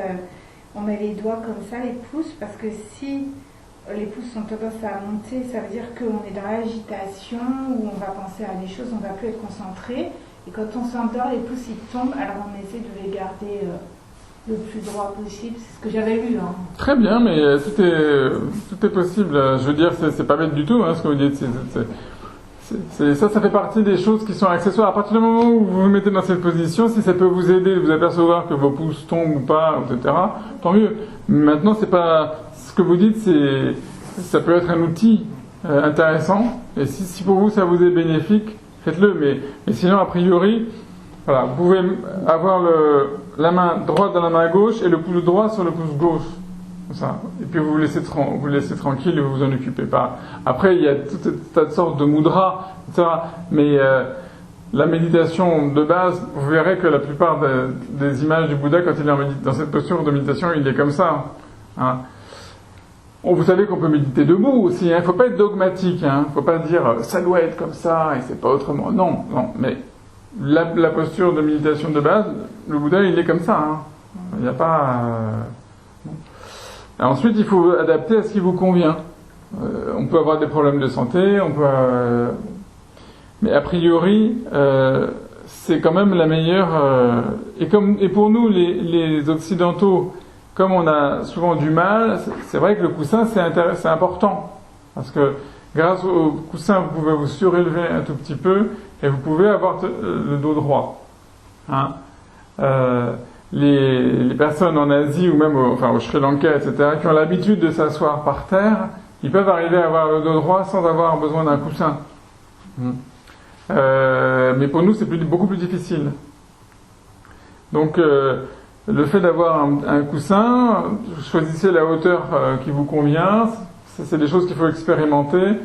on met les doigts comme ça, les pouces, parce que si les pouces ont tendance à monter, ça veut dire qu'on est dans l'agitation, où on va penser à des choses, on ne va plus être concentré. Et quand on s'endort, les pouces ils tombent, alors on essaie de les garder le plus droit possible, c'est ce que j'avais lu. Hein.
Très bien, mais tout est possible. Je veux dire, c'est pas bête du tout, ce que vous dites. Ça fait partie des choses qui sont accessoires. À partir du moment où vous vous mettez dans cette position, si ça peut vous aider de vous apercevoir que vos pouces tombent ou pas, etc., tant mieux. Maintenant, c'est pas ce que vous dites, ça peut être un outil intéressant. Et si pour vous ça vous est bénéfique, faites-le. Mais sinon, a priori, voilà, vous pouvez avoir la main droite dans la main gauche et le pouce droit sur le pouce gauche. Ça. Et puis vous laissez tranquille et vous vous en occupez pas. Après, il y a tout un tas de sortes de mudras, etc. Mais la méditation de base, vous verrez que la plupart des images du Bouddha, quand il est dans cette posture de méditation, il est comme ça. Hein. Vous savez qu'on peut méditer debout aussi. Il ne faut pas être dogmatique. Il ne faut pas dire ça doit être comme ça et c'est pas autrement. Non. Mais la posture de méditation de base, le Bouddha, il est comme ça. Il n'y a pas... Ensuite, il faut adapter à ce qui vous convient. On peut avoir des problèmes de santé, mais a priori, c'est quand même la meilleure. Et pour nous, les Occidentaux, comme on a souvent du mal, c'est vrai que le coussin, c'est important. Parce que grâce au coussin, vous pouvez vous surélever un tout petit peu et vous pouvez avoir le dos droit. Les personnes en Asie ou même au Sri Lanka, etc., qui ont l'habitude de s'asseoir par terre, ils peuvent arriver à avoir le dos droit sans avoir besoin d'un coussin. Mais pour nous, c'est beaucoup plus difficile. Donc, le fait d'avoir un coussin, choisissez la hauteur qui vous convient. C'est des choses qu'il faut expérimenter.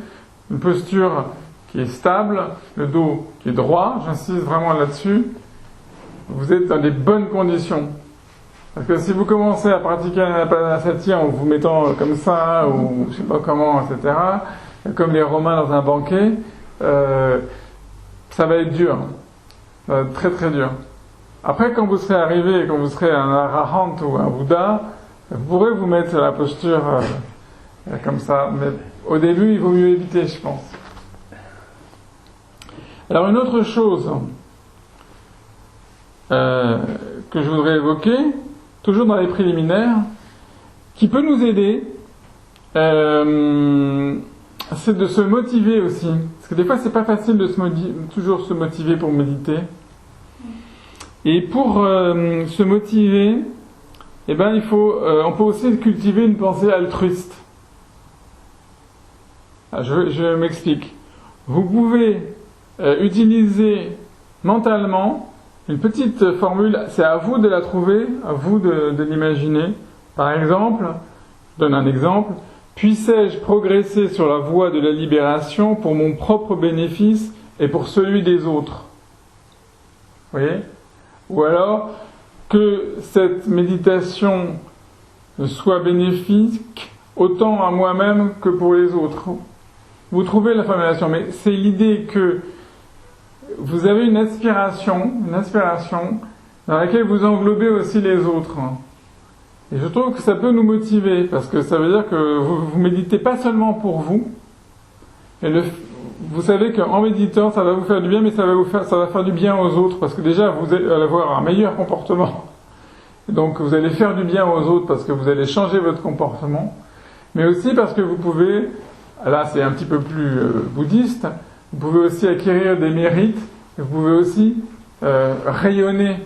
Une posture qui est stable, le dos qui est droit, j'insiste vraiment là-dessus. Vous êtes dans des bonnes conditions. Parce que si vous commencez à pratiquer un anapanasati en vous mettant comme ça, ou je sais pas comment, etc., comme les Romains dans un banquet, ça va être dur. Ça va être très très dur. Après, quand vous serez arrivé, quand vous serez un arahant ou un Bouddha, vous pourrez vous mettre la posture comme ça. Mais au début, il vaut mieux éviter, je pense. Alors une autre chose que je voudrais évoquer, toujours dans les préliminaires, qui peut nous aider, c'est de se motiver aussi. Parce que des fois, c'est pas facile de toujours se motiver pour méditer. Et pour se motiver, on peut aussi cultiver une pensée altruiste. Je m'explique. Vous pouvez utiliser mentalement une petite formule, c'est à vous de la trouver, à vous de l'imaginer. Par exemple, je donne un exemple, puissais-je progresser sur la voie de la libération pour mon propre bénéfice et pour celui des autres? Vous voyez? Ou alors, que cette méditation soit bénéfique autant à moi-même que pour les autres. Vous trouvez la formulation, mais c'est l'idée que vous avez une aspiration dans laquelle vous englobez aussi les autres. Et je trouve que ça peut nous motiver, parce que ça veut dire que vous méditez pas seulement pour vous, et vous savez qu'en méditant, ça va vous faire du bien, mais ça va faire du bien aux autres, parce que déjà, vous allez avoir un meilleur comportement. Donc, vous allez faire du bien aux autres, parce que vous allez changer votre comportement, mais aussi parce que vous pouvez, là c'est un petit peu plus bouddhiste, vous pouvez aussi acquérir des mérites, et vous pouvez aussi rayonner.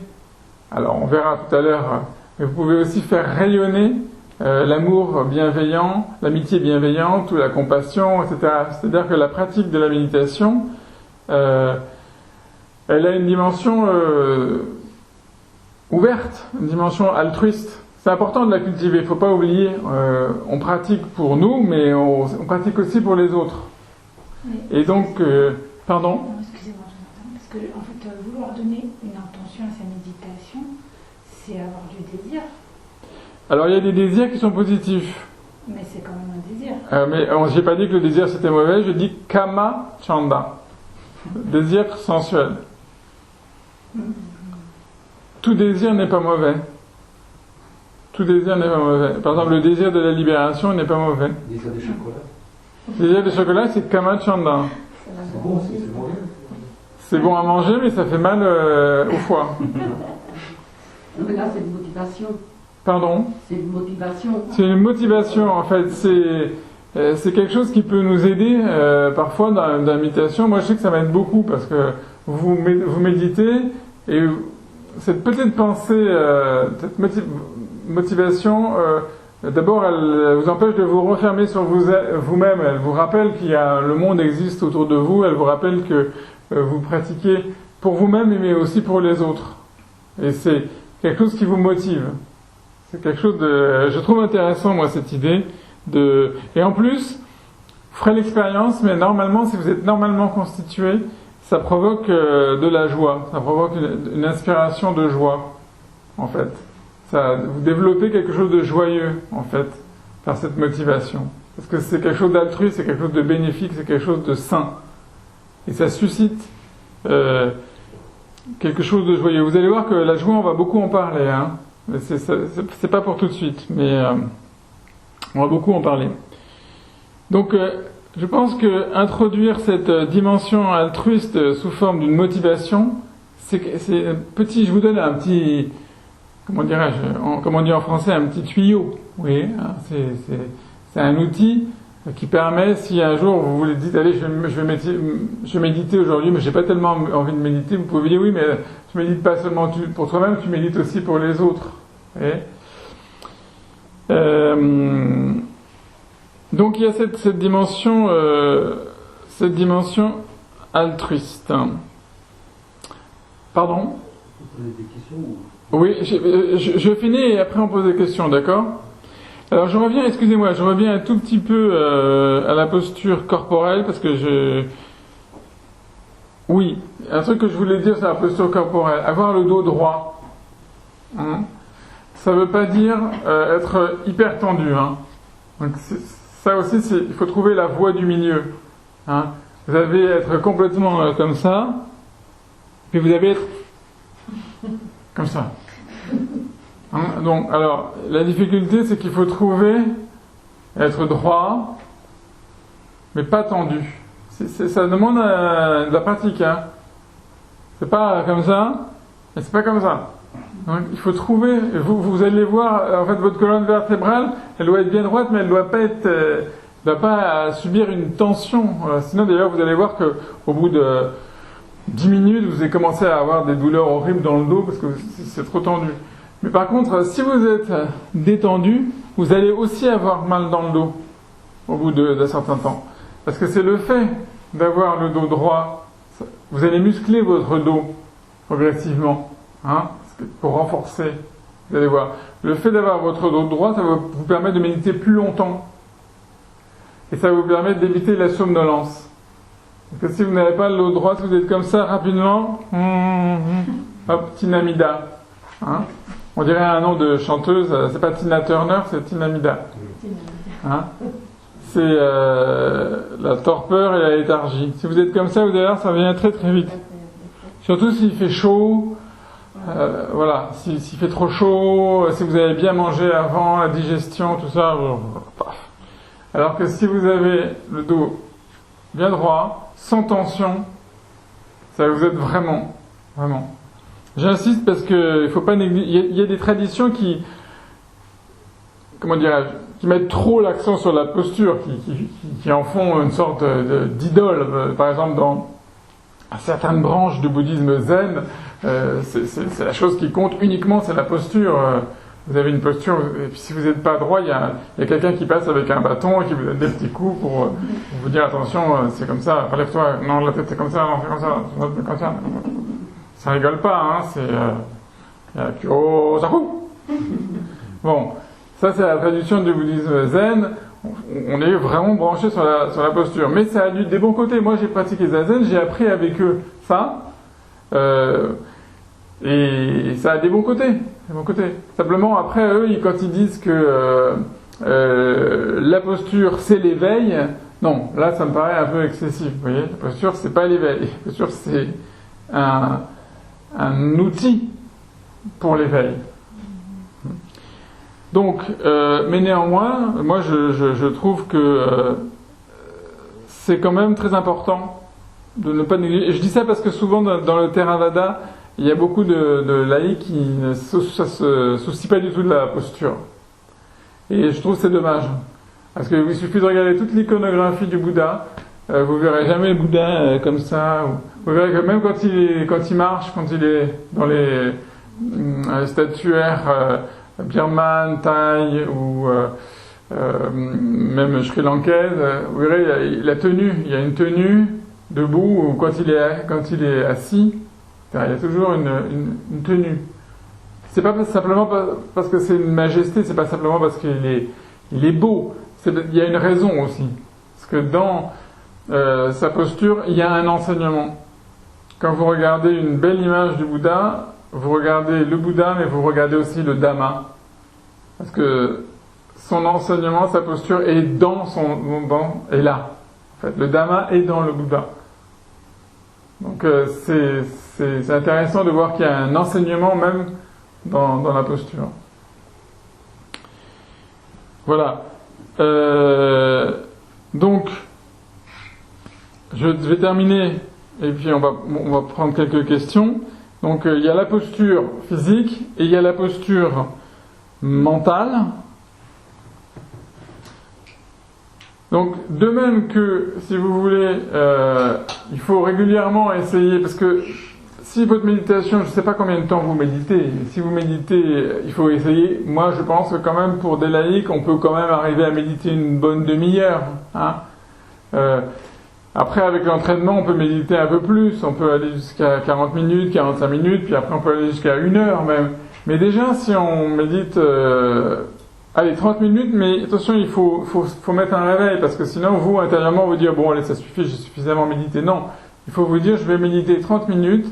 Alors on verra tout à l'heure, mais vous pouvez aussi faire rayonner l'amour bienveillant, l'amitié bienveillante ou la compassion, etc. C'est-à-dire que la pratique de la méditation, elle a une dimension ouverte, une dimension altruiste. C'est important de la cultiver, il ne faut pas oublier, on pratique pour nous, mais on pratique aussi pour les autres. Et donc, pardon ?
Non, excusez-moi, Jonathan, parce que en fait, vouloir donner une intention à sa méditation, c'est avoir du désir.
Alors, il y a des désirs qui sont positifs.
Mais c'est quand même un désir.
Mais j'ai pas dit que le désir c'était mauvais, je dis kama chanda, désir sensuel. Tout désir n'est pas mauvais. Tout désir n'est pas mauvais. Par exemple, le désir de la libération n'est pas mauvais.
Le désir de chocolat.
Le désir de chocolat, c'est kama chanda.
C'est bon, c'est bon.
C'est bon à manger, mais ça fait mal au foie.
Mais là, c'est une motivation.
motivation.
Pardon?
C'est une motivation.
C'est une motivation, en fait. C'est quelque chose qui peut nous aider parfois dans la méditation. Moi, je sais que ça m'aide beaucoup parce que vous méditez et cette petite pensée, cette motivation, d'abord, elle vous empêche de vous refermer sur vous-même. Elle vous rappelle le monde existe autour de vous. Elle vous rappelle que vous pratiquez pour vous-même, mais aussi pour les autres. Et c'est quelque chose qui vous motive. C'est quelque chose je trouve intéressant, moi, cette idée et en plus, vous ferez l'expérience, mais normalement, si vous êtes normalement constitué, ça provoque de la joie. Ça provoque une inspiration de joie, en fait. Vous développez quelque chose de joyeux, en fait, par cette motivation. Parce que c'est quelque chose d'altruiste, c'est quelque chose de bénéfique, c'est quelque chose de sain. Et ça suscite quelque chose de joyeux. Vous allez voir que la joie, on va beaucoup en parler, hein. C'est pas pour tout de suite, mais on va beaucoup en parler. Donc, je pense que introduire cette dimension altruiste sous forme d'une motivation, c'est petit. Je vous donne un petit, comment dirais-je, comme on dit en français, un petit tuyau. Oui, hein, c'est un outil qui permet, si un jour vous vous dites, allez, je vais méditer aujourd'hui, mais j'ai pas tellement envie de méditer, vous pouvez dire oui, mais tu médites pas seulement pour toi-même, tu médites aussi pour les autres. Donc il y a cette dimension altruiste. Pardon?
Vous posez des questions ou...
Oui, je finis et après on pose des questions, d'accord? Alors je reviens un tout petit peu à la posture corporelle parce que oui, un truc que je voulais dire sur la posture corporelle, avoir le dos droit. Hein, ça veut pas dire être hyper tendu. Hein. Donc ça aussi, il faut trouver la voie du milieu. Hein. Vous allez être complètement comme ça, puis vous allez être comme ça. Hein, donc, alors, la difficulté, c'est qu'il faut trouver être droit, mais pas tendu. Ça demande de la pratique. Hein. C'est pas comme ça, et c'est pas comme ça. Donc, il faut trouver. Vous allez voir, en fait, votre colonne vertébrale, elle doit être bien droite, mais elle doit pas subir une tension. Sinon, d'ailleurs, vous allez voir que au bout de 10 minutes, vous allez commencer à avoir des douleurs horribles dans le dos parce que c'est trop tendu. Mais par contre, si vous êtes détendu, vous allez aussi avoir mal dans le dos au bout d'un certain temps. Parce que c'est le fait d'avoir le dos droit, vous allez muscler votre dos progressivement, hein, pour renforcer. Vous allez voir. Le fait d'avoir votre dos droit, ça va vous permettre de méditer plus longtemps. Et ça va vous permettre d'éviter la somnolence. Parce que si vous n'avez pas le dos droit, si vous êtes comme ça rapidement, hop, Tinamida. Hein? On dirait un nom de chanteuse, c'est pas Tina Turner, c'est Tinamida. Hein? C'est la torpeur et la léthargie. Si vous êtes comme ça, vous allez voir, ça vient très très vite. Surtout s'il fait chaud, voilà, s'il fait trop chaud, si vous avez bien mangé avant, la digestion, tout ça, paf. Alors que si vous avez le dos bien droit, sans tension, ça vous aide vraiment, vraiment. J'insiste parce que il faut pas négliger. Il y a des traditions qui, comment dirais-je, qui mettent trop l'accent sur la posture, qui en font une sorte d'idole. Par exemple, dans certaines branches du bouddhisme zen, c'est la chose qui compte uniquement, c'est la posture. Vous avez une posture, et puis si vous n'êtes pas droit, il y a quelqu'un qui passe avec un bâton et qui vous donne des petits coups pour vous dire attention, c'est comme ça, relève-toi, non, la tête c'est comme ça, non, c'est comme ça, c'est comme ça. Ça rigole pas, hein, c'est Kyosaku. Bon, ça c'est la traduction du bouddhisme zen. On est vraiment branché sur la posture, mais ça a des bons côtés. Moi j'ai pratiqué zazen, j'ai appris avec eux ça, et ça a des bons côtés. Simplement après eux, quand ils disent que la posture c'est l'éveil, non, là ça me paraît un peu excessif. Vous voyez, la posture c'est pas l'éveil, la posture c'est un outil pour l'éveil. Donc, mais néanmoins, moi je trouve que c'est quand même très important de ne pas négliger. Et je dis ça parce que souvent dans le Theravada, il y a beaucoup de laïcs qui ne se soucient pas du tout de la posture. Et je trouve que c'est dommage. Parce qu'il suffit de regarder toute l'iconographie du Bouddha, vous verrez jamais le Bouddha comme ça. Vous verrez que même quand il marche, quand il est dans les statuaires birmanes, thaï ou même sri-lankaise, vous verrez la tenue. Il y a une tenue debout ou quand il est assis, il y a toujours une tenue. C'est pas simplement parce que c'est une majesté, c'est pas simplement parce qu'il est beau. Il y a une raison aussi. Parce que dans sa posture, il y a un enseignement. Quand vous regardez une belle image du Bouddha, vous regardez le Bouddha, mais vous regardez aussi le Dhamma. Parce que son enseignement, sa posture est est là. En fait, le Dhamma est dans le Bouddha. Donc c'est intéressant de voir qu'il y a un enseignement même dans la posture. Voilà. Donc, je vais terminer et puis on va prendre quelques questions. Donc, il y a la posture physique et il y a la posture mentale. Donc, de même que, si vous voulez, il faut régulièrement essayer, parce que si votre méditation, je ne sais pas combien de temps vous méditez, si vous méditez, il faut essayer. Moi, je pense que quand même, pour des laïcs, on peut quand même arriver à méditer une bonne demi-heure. Hein. Après, avec l'entraînement, on peut méditer un peu plus. On peut aller jusqu'à 40 minutes, 45 minutes, puis après, on peut aller jusqu'à 1 heure même. Mais déjà, si on médite... allez, 30 minutes, mais attention, il faut mettre un réveil, parce que sinon, vous, intérieurement, vous dire, bon, allez, ça suffit, j'ai suffisamment médité. Non, il faut vous dire, je vais méditer 30 minutes,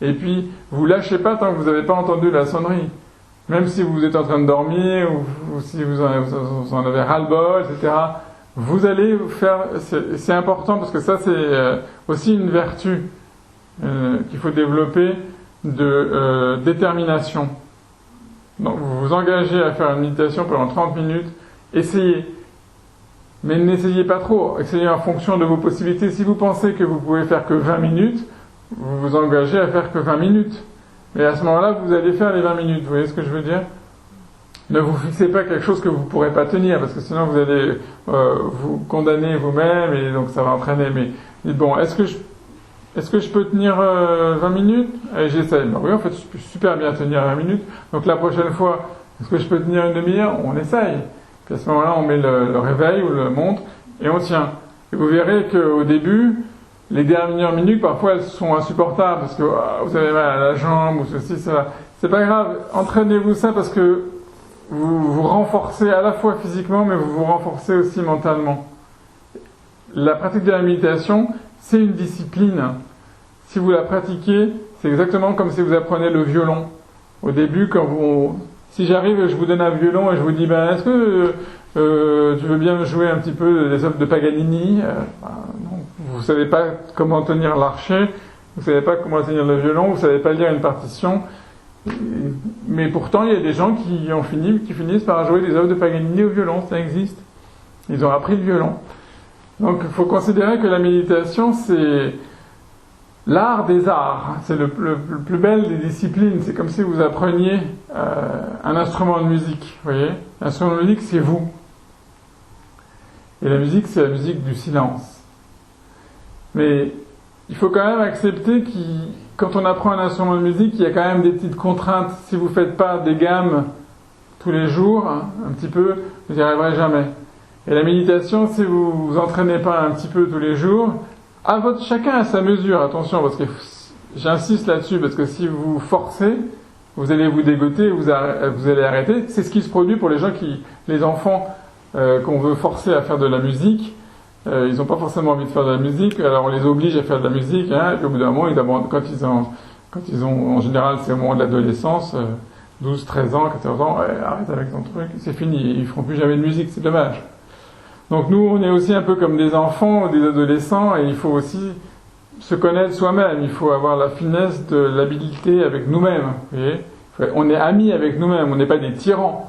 et puis, vous lâchez pas tant que vous n'avez pas entendu la sonnerie. Même si vous êtes en train de dormir, ou si vous en avez ras-le-bol, etc., vous allez faire, c'est important, parce que ça, c'est aussi une vertu qu'il faut développer de détermination. Donc vous vous engagez à faire une méditation pendant 30 minutes, essayez. Mais n'essayez pas trop, essayez en fonction de vos possibilités. Si vous pensez que vous pouvez faire que 20 minutes, vous vous engagez à faire que 20 minutes. Mais à ce moment-là, vous allez faire les 20 minutes, vous voyez ce que je veux dire ? Ne vous fixez pas quelque chose que vous ne pourrez pas tenir, parce que sinon vous allez vous condamner vous-même, et donc ça va entraîner. Mais dites, bon, est-ce que je peux tenir 20 minutes ? Et j'essaye. Ben oui, en fait, je peux super bien tenir 20 minutes. Donc la prochaine fois, est-ce que je peux tenir une demi-heure ? On essaye. Puis à ce moment-là, on met le réveil ou le montre et on tient. Et vous verrez qu'au début, les dernières minutes, parfois, elles sont insupportables parce que vous avez mal à la jambe ou ceci, cela. C'est pas grave. Entraînez-vous ça parce que vous vous renforcez à la fois physiquement, mais vous vous renforcez aussi mentalement. La pratique de la méditation, c'est une discipline. Si vous la pratiquez, c'est exactement comme si vous apprenez le violon. Au début, si j'arrive et je vous donne un violon et je vous dis, est-ce que tu veux bien me jouer un petit peu des œuvres de Paganini ? Non, vous savez pas comment tenir l'archet, vous savez pas comment tenir le violon, vous savez pas lire une partition. Mais pourtant, il y a des gens qui finissent par jouer des œuvres de Paganini au violon, ça existe. Ils ont appris le violon. Donc, il faut considérer que la méditation, c'est l'art des arts. C'est le plus bel des disciplines. C'est comme si vous appreniez un instrument de musique. Vous voyez ? L'instrument de musique, c'est vous. Et la musique, c'est la musique du silence. Mais il faut quand même accepter quand on apprend un instrument de musique, il y a quand même des petites contraintes. Si vous ne faites pas des gammes tous les jours, un petit peu, vous n'y arriverez jamais. Et la méditation, si vous vous entraînez pas un petit peu tous les jours, chacun à sa mesure, attention, parce que j'insiste là-dessus, parce que si vous forcez, vous allez vous dégoûter, vous allez arrêter. C'est ce qui se produit pour les enfants qu'on veut forcer à faire de la musique. Ils n'ont pas forcément envie de faire de la musique, alors on les oblige à faire de la musique, et puis au bout d'un moment, ils abandonnent. Quand ils ont, en général, c'est au moment de l'adolescence, 12, 13 ans, 14 ans, arrête avec ton truc, c'est fini, ils feront plus jamais de musique, c'est dommage. Donc nous, on est aussi un peu comme des enfants ou des adolescents, et il faut aussi se connaître soi-même, il faut avoir la finesse de l'habileté avec nous-mêmes, vous voyez ? On est amis avec nous-mêmes, on n'est pas des tyrans.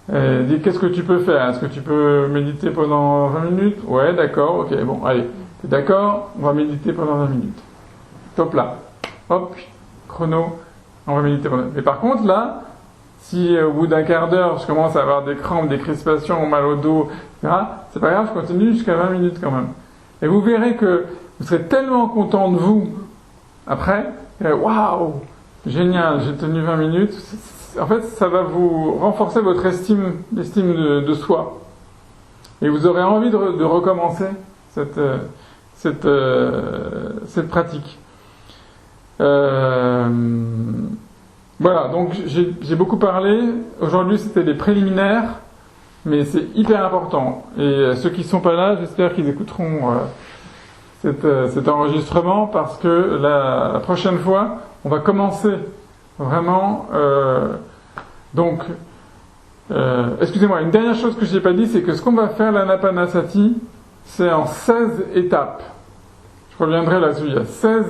Dis, qu'est-ce que tu peux faire ? Est-ce que tu peux méditer pendant 20 minutes ? Ouais, d'accord, ok, bon, allez. T'es d'accord ? On va méditer pendant 20 minutes. Top là. Hop, chrono, en 20 minutes. Mais par contre, là, si au bout d'un quart d'heure, je commence à avoir des crampes, des crispations, mal au dos, etc., c'est pas grave, je continue jusqu'à 20 minutes quand même. Et vous verrez que vous serez tellement content de vous après, waouh, génial, j'ai tenu 20 minutes. En fait, ça va vous renforcer votre estime de soi. Et vous aurez envie de recommencer cette pratique. Voilà, donc j'ai beaucoup parlé. Aujourd'hui, c'était les préliminaires, mais c'est hyper important. Et ceux qui ne sont pas là, j'espère qu'ils écouteront cet enregistrement, parce que la prochaine fois, on va commencer vraiment. Excusez-moi, une dernière chose que je n'ai pas dit, c'est que ce qu'on va faire, l'Anapanasati, c'est en 16 étapes. Je reviendrai là-dessus. Il y a 16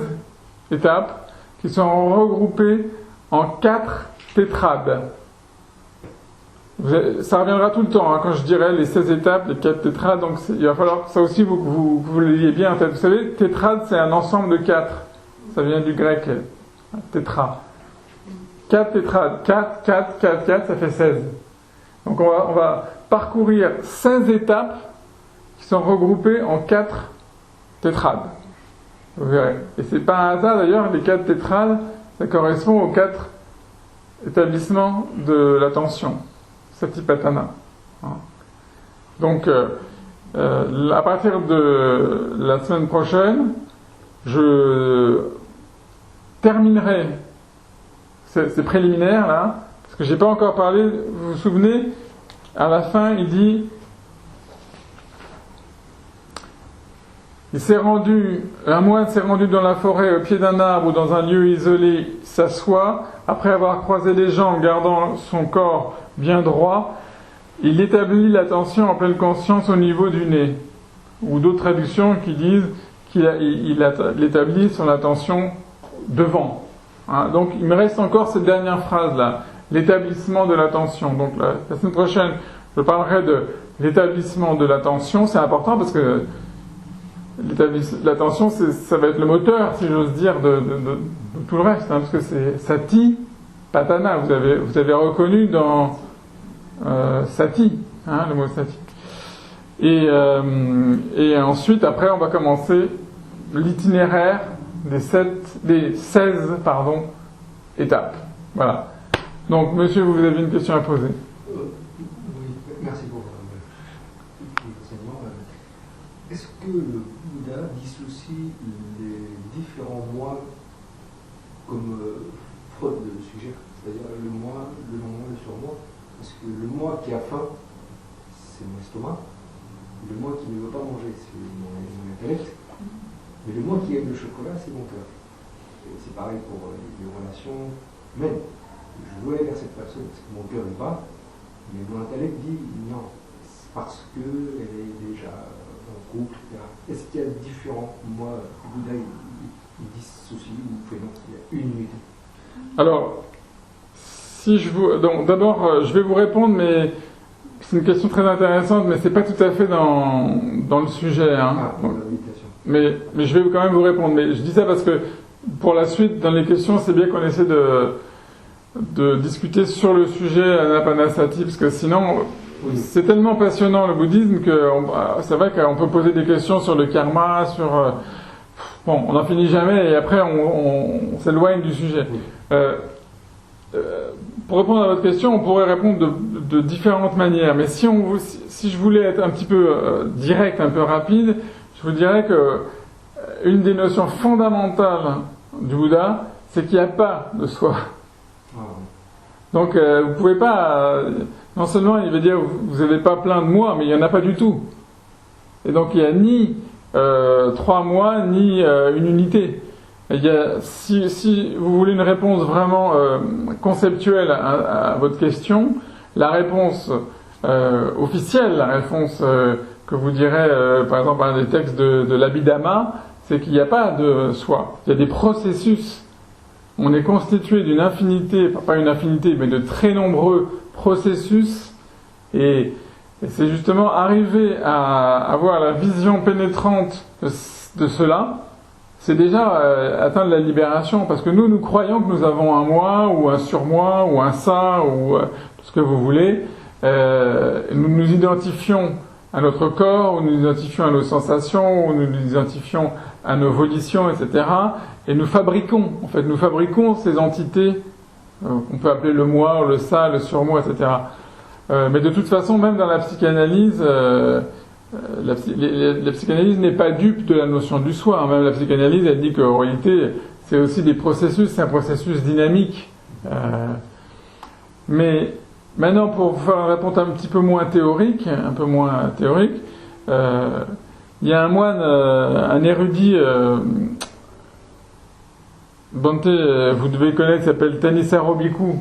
étapes qui sont regroupées en 4 tétrades. Ça reviendra tout le temps, hein, quand je dirai les 16 étapes, les 4 tétrades, donc il va falloir que ça aussi vous le liez bien en tête. Vous savez, tétrade, c'est un ensemble de 4. Ça vient du grec, tétra. 4 tétrades, 4, 4, 4, 4, ça fait 16. Donc on va parcourir 16 étapes qui sont regroupées en 4 tétrades. Vous verrez. Et c'est pas un hasard d'ailleurs, les 4 tétrades, ça correspond aux 4 établissements de l'attention, Satipatthana. Donc, à partir de la semaine prochaine, je terminerai ces préliminaires là, parce que j'ai pas encore parlé. Vous vous souvenez, à la fin, il dit, un moine s'est rendu dans la forêt au pied d'un arbre ou dans un lieu isolé, s'assoit, après avoir croisé les jambes, gardant son corps bien droit, il établit l'attention en pleine conscience au niveau du nez. Ou d'autres traductions qui disent qu'il établit son attention devant. Donc il me reste encore cette dernière phrase là, l'établissement de l'attention. Donc la semaine prochaine, je parlerai de l'établissement de l'attention. C'est important parce que l'attention, ça va être le moteur, si j'ose dire, de tout le reste, parce que c'est Sati Patana. Vous avez reconnu dans Sati, le mot Sati. Et ensuite, après, on va commencer l'itinéraire des 16 étapes. Voilà. Donc, monsieur, vous avez une question à poser.
Oui, merci pour l'enseignement. Est-ce que le Bouddha dissocie les différents moi comme Freud le suggère, c'est-à-dire le moi, le non-moi, le surmoi? Parce que le moi qui a faim, c'est mon estomac. Le moi qui ne veut pas manger, c'est mon intellect. Mais le moi qui aime le chocolat, c'est mon cœur. Et c'est pareil pour les relations humaines. Je veux aller vers cette personne parce que mon cœur n'est pas, mais mon intellect dit non, c'est parce qu'elle est déjà en couple, etc. Est-ce qu'il y a différents moi, Bouddha, il dissocie ou non, il y a une unité?
Alors, donc d'abord, je vais vous répondre, mais c'est une question très intéressante, mais c'est pas tout à fait dans le sujet. Mais je vais quand même vous répondre. Mais je dis ça parce que pour la suite, dans les questions, c'est bien qu'on essaie de discuter sur le sujet Anapanasati, parce que sinon, c'est tellement passionnant le bouddhisme que c'est vrai qu'on peut poser des questions sur le karma, sur on n'en finit jamais, et après on s'éloigne du sujet. Pour répondre à votre question, on pourrait répondre de différentes manières, mais si je voulais être un petit peu direct, un peu rapide, je vous dirais que une des notions fondamentales du Bouddha, c'est qu'il n'y a pas de soi. Donc vous pouvez pas, non seulement il veut dire vous n'avez pas plein de moi, mais il n'y en a pas du tout. Et donc il n'y a ni 3 mois, ni une unité. Si vous voulez une réponse vraiment conceptuelle à votre question, la réponse officielle, la réponse que vous direz par exemple dans des textes de l'Abhidhamma, c'est qu'il n'y a pas de soi. Il y a des processus. On est constitué d'une infinité, pas une infinité, mais de très nombreux processus, et c'est justement arriver à avoir la vision pénétrante de cela, c'est déjà atteindre la libération, parce que nous croyons que nous avons un moi, ou un surmoi, ou un ça, ou tout ce que vous voulez. Nous nous identifions à notre corps, ou nous identifions à nos sensations, ou nous nous identifions à nos volitions, etc. Et nous fabriquons ces entités, qu'on peut appeler le moi, le ça, le surmoi, etc. Mais de toute façon, même dans la psychanalyse, la psychanalyse n'est pas dupe de la notion du soi. Même la psychanalyse, elle dit qu'en réalité, c'est aussi des processus, c'est un processus dynamique. Mais maintenant, pour faire une réponse un petit peu moins théorique, il y a un moine, un érudit, Bhante, vous devez connaître, qui s'appelle Thanissaro Bhikkhu,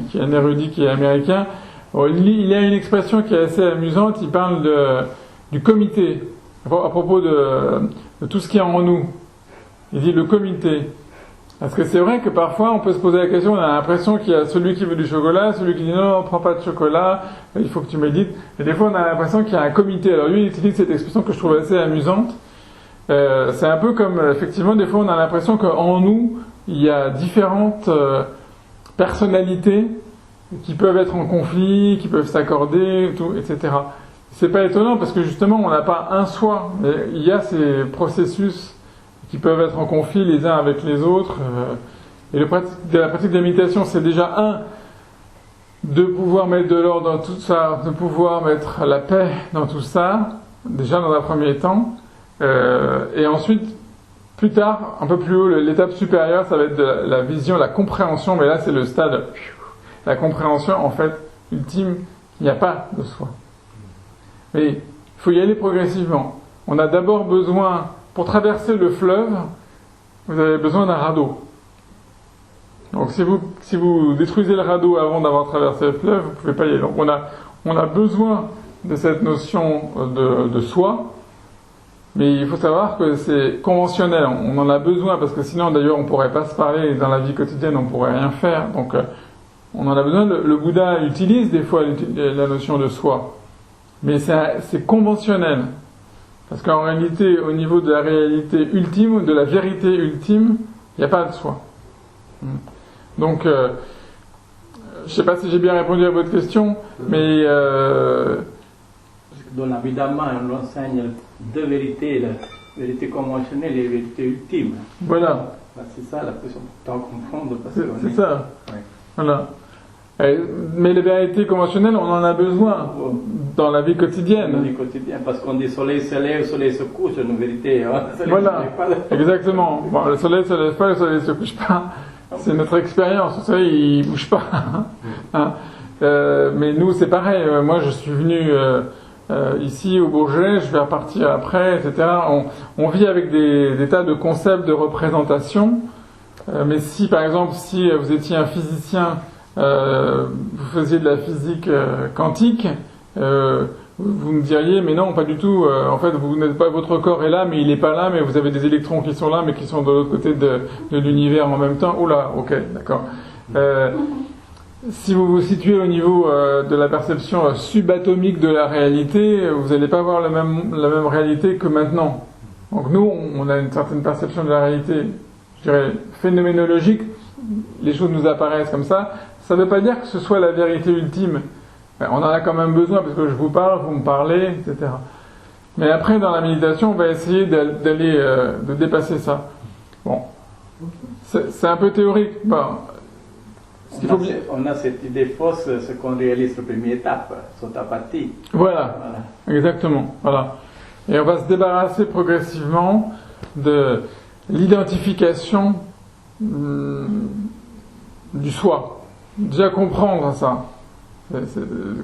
qui est un érudit qui est américain. Il a une expression qui est assez amusante, il parle du comité, à propos de tout ce qui est en nous. Il dit le comité. Parce que c'est vrai que parfois on peut se poser la question, on a l'impression qu'il y a celui qui veut du chocolat, celui qui dit non, prends pas de chocolat, il faut que tu médites. Et des fois on a l'impression qu'il y a un comité. Alors lui il utilise cette expression que je trouve assez amusante. C'est un peu comme, effectivement, des fois on a l'impression qu'en nous, il y a différentes personnalités qui peuvent être en conflit, qui peuvent s'accorder, tout, etc. C'est pas étonnant parce que justement on n'a pas un soi, mais il y a ces processus qui peuvent être en conflit les uns avec les autres. Et la pratique de la méditation, c'est déjà de pouvoir mettre de l'ordre dans tout ça, de pouvoir mettre la paix dans tout ça, déjà dans un premier temps. Et ensuite, plus tard, un peu plus haut, l'étape supérieure, ça va être de la vision, la compréhension, mais là c'est le stade, la compréhension en fait ultime, il n'y a pas de soi. Mais il faut y aller progressivement. On a d'abord besoin, pour traverser le fleuve, vous avez besoin d'un radeau. Donc si vous détruisez le radeau avant d'avoir traversé le fleuve, vous ne pouvez pas y aller. Donc on a besoin de cette notion de soi, mais il faut savoir que c'est conventionnel. On en a besoin parce que sinon d'ailleurs on ne pourrait pas se parler et dans la vie quotidienne on ne pourrait rien faire. Donc on en a besoin. Le Bouddha utilise des fois la notion de soi, mais c'est conventionnel. Parce qu'en réalité, au niveau de la réalité ultime, de la vérité ultime, il n'y a pas de soi. Donc, je ne sais pas si j'ai bien répondu à votre question, mais...
Dans l'Abhidhamma, on enseigne deux vérités, la vérité conventionnelle et la vérité ultime.
Voilà.
C'est ça la question pour comprendre.
C'est ça.
Ouais.
Voilà. Mais les vérités conventionnelles, on en a besoin dans la vie quotidienne.
Dans la vie quotidienne, parce qu'on dit soleil se lève, soleil se couche, c'est une vérité. Hein.
Voilà, exactement. Bon, le soleil se lève pas, le soleil se couche pas. C'est notre expérience. Le soleil, il bouge pas. Hein. Mais nous, c'est pareil. Moi, je suis venu ici au Bourget, je vais repartir après, etc. On vit avec des tas de concepts de représentation. Mais si, par exemple, si vous étiez un physicien, vous faisiez de la physique quantique, vous me diriez mais non, pas du tout, en fait vous n'êtes pas, votre corps est là mais il n'est pas là, mais vous avez des électrons qui sont là mais qui sont de l'autre côté de l'univers en même temps. Oula, ok, d'accord. Si vous vous situez au niveau de la perception subatomique de la réalité, vous n'allez pas avoir la même réalité que maintenant. Donc nous, on a une certaine perception de la réalité, je dirais phénoménologique, les choses nous apparaissent comme ça. Ça ne veut pas dire que ce soit la vérité ultime. On en a quand même besoin parce que je vous parle, vous me parlez, etc. Mais après, dans la méditation, on va essayer de dépasser ça. Bon, c'est un peu théorique. Bon.
On a cette idée fausse, ce qu'on réalise la première étape, Sotapatti.
Voilà, exactement. Voilà. Et on va se débarrasser progressivement de l'identification du soi. Déjà comprendre ça.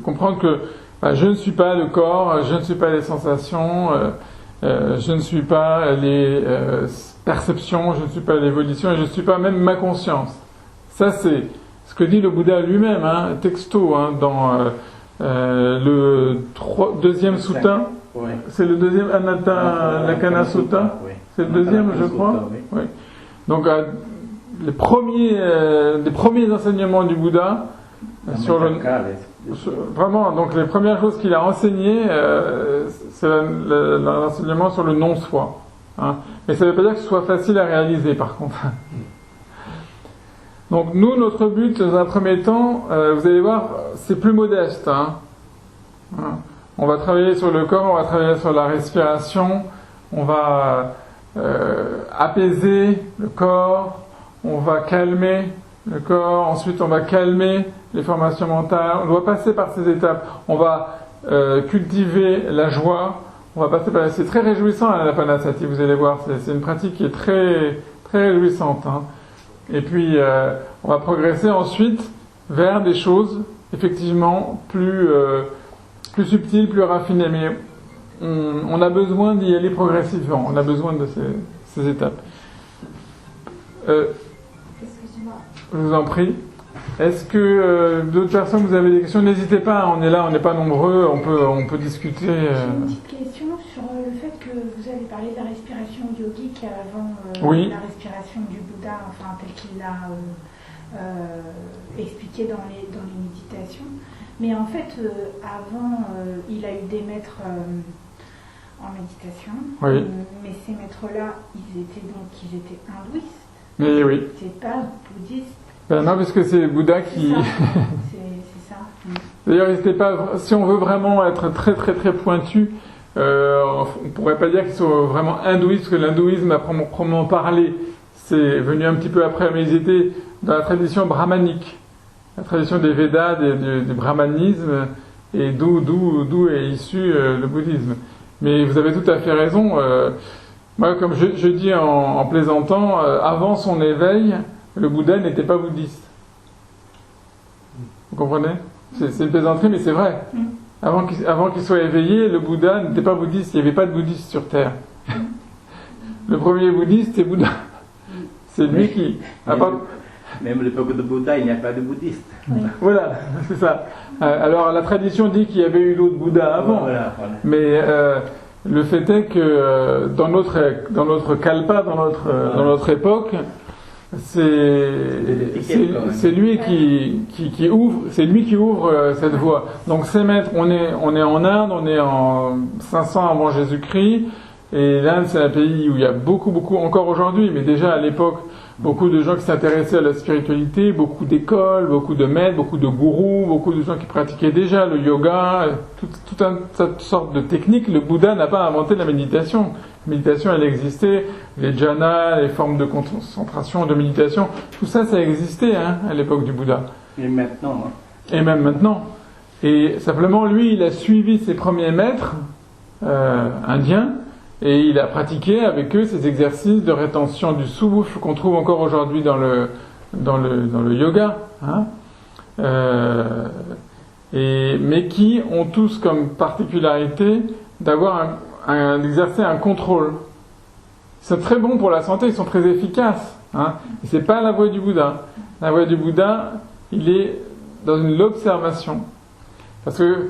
Comprendre que je ne suis pas le corps, je ne suis pas les sensations, je ne suis pas les perceptions, je ne suis pas les volitions, et je ne suis pas même ma conscience. Ça, c'est ce que dit le Bouddha lui-même, texto, dans le deuxième sutta.
Oui.
C'est le deuxième Anatta Lakkhana Sutta.
Oui.
C'est le deuxième, je crois. Oui. Donc, les premiers enseignements du Bouddha vraiment, donc les premières choses qu'il a enseignées, c'est l'enseignement sur le non-soi. Hein. Mais ça ne veut pas dire que ce soit facile à réaliser, par contre. Donc nous, notre but, dans un premier temps, vous allez voir, c'est plus modeste. Hein. On va travailler sur le corps, on va travailler sur la respiration, on va apaiser le corps, on va calmer le corps, ensuite on va calmer les formations mentales, on doit passer par ces étapes, on va cultiver la joie, on va passer par... C'est très réjouissant l'anapanasati, vous allez voir, c'est une pratique qui est très, très réjouissante. Hein. Et puis on va progresser ensuite vers des choses effectivement plus subtiles, plus raffinées, mais on a besoin d'y aller progressivement, on a besoin de ces étapes.
Excusez-moi.
Je vous en prie. Est-ce que d'autres personnes, vous avez des questions? N'hésitez pas, on est là, on n'est pas nombreux, on peut discuter.
J'ai une petite question sur le fait que vous avez parlé de la respiration yogique avant
Oui.
la respiration du Bouddha, enfin tel qu'il l'a expliqué dans les méditations. Mais en fait, avant, il a eu des maîtres en méditation.
Oui.
Mais ces maîtres-là, ils étaient hindouistes.
Mais oui.
C'est pas bouddhiste.
Ben non, parce que c'est Bouddha qui...
C'est ça.
D'ailleurs, n'hésitez pas, si on veut vraiment être très très très pointu, on pourrait pas dire qu'ils sont vraiment hindouistes, parce que l'hindouisme, à proprement parler, c'est venu un petit peu après, mais ils étaient dans la tradition brahmanique, la tradition des Védas, du brahmanisme, et d'où est issu le bouddhisme. Mais vous avez tout à fait raison. Moi, comme je dis en plaisantant, avant son éveil, le Bouddha n'était pas bouddhiste. Vous comprenez? C'est une plaisanterie, mais c'est vrai. Avant qu'il soit éveillé, le Bouddha n'était pas bouddhiste, il n'y avait pas de bouddhiste sur Terre. Le premier bouddhiste, c'est Bouddha. C'est lui qui...
Même l'époque de Bouddha, il n'y a pas de bouddhiste.
Oui.
Voilà, c'est ça. Alors la tradition dit qu'il y avait eu d'autres Bouddhas avant,
Voilà.
mais le fait est que dans notre kalpa, dans notre époque, c'est lui qui ouvre cette voie. Donc ces maîtres, on est en Inde, on est en 500 avant Jésus-Christ, et l'Inde c'est un pays où il y a beaucoup, encore aujourd'hui, mais déjà à l'époque, beaucoup de gens qui s'intéressaient à la spiritualité, beaucoup d'écoles, beaucoup de maîtres, beaucoup de gourous, beaucoup de gens qui pratiquaient déjà le yoga, toute sorte de techniques. Le Bouddha n'a pas inventé la méditation. La méditation, elle existait, les jhanas, les formes de concentration, de méditation, tout ça, ça existait à l'époque du Bouddha.
Et maintenant.
Et même maintenant. Et simplement, lui, il a suivi ses premiers maîtres indiens, et il a pratiqué avec eux ces exercices de rétention du souffle qu'on trouve encore aujourd'hui dans le yoga, mais qui ont tous comme particularité d'exercer un contrôle. Ils sont très bons pour la santé, ils sont très efficaces. Et c'est pas la voie du Bouddha. La voie du Bouddha, il est dans l'observation. Parce que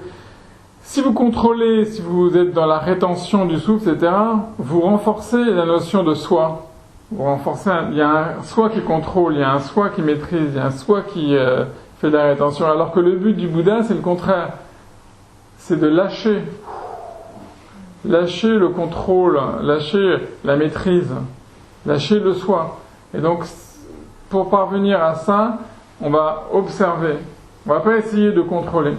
si vous contrôlez, si vous êtes dans la rétention du souffle, etc., vous renforcez la notion de soi. Vous renforcez, il y a un soi qui contrôle, il y a un soi qui maîtrise, il y a un soi qui fait de la rétention. Alors que le but du Bouddha, c'est le contraire. C'est de lâcher. Lâcher le contrôle, lâcher la maîtrise, lâcher le soi. Et donc, pour parvenir à ça, on va observer. On va pas essayer de contrôler.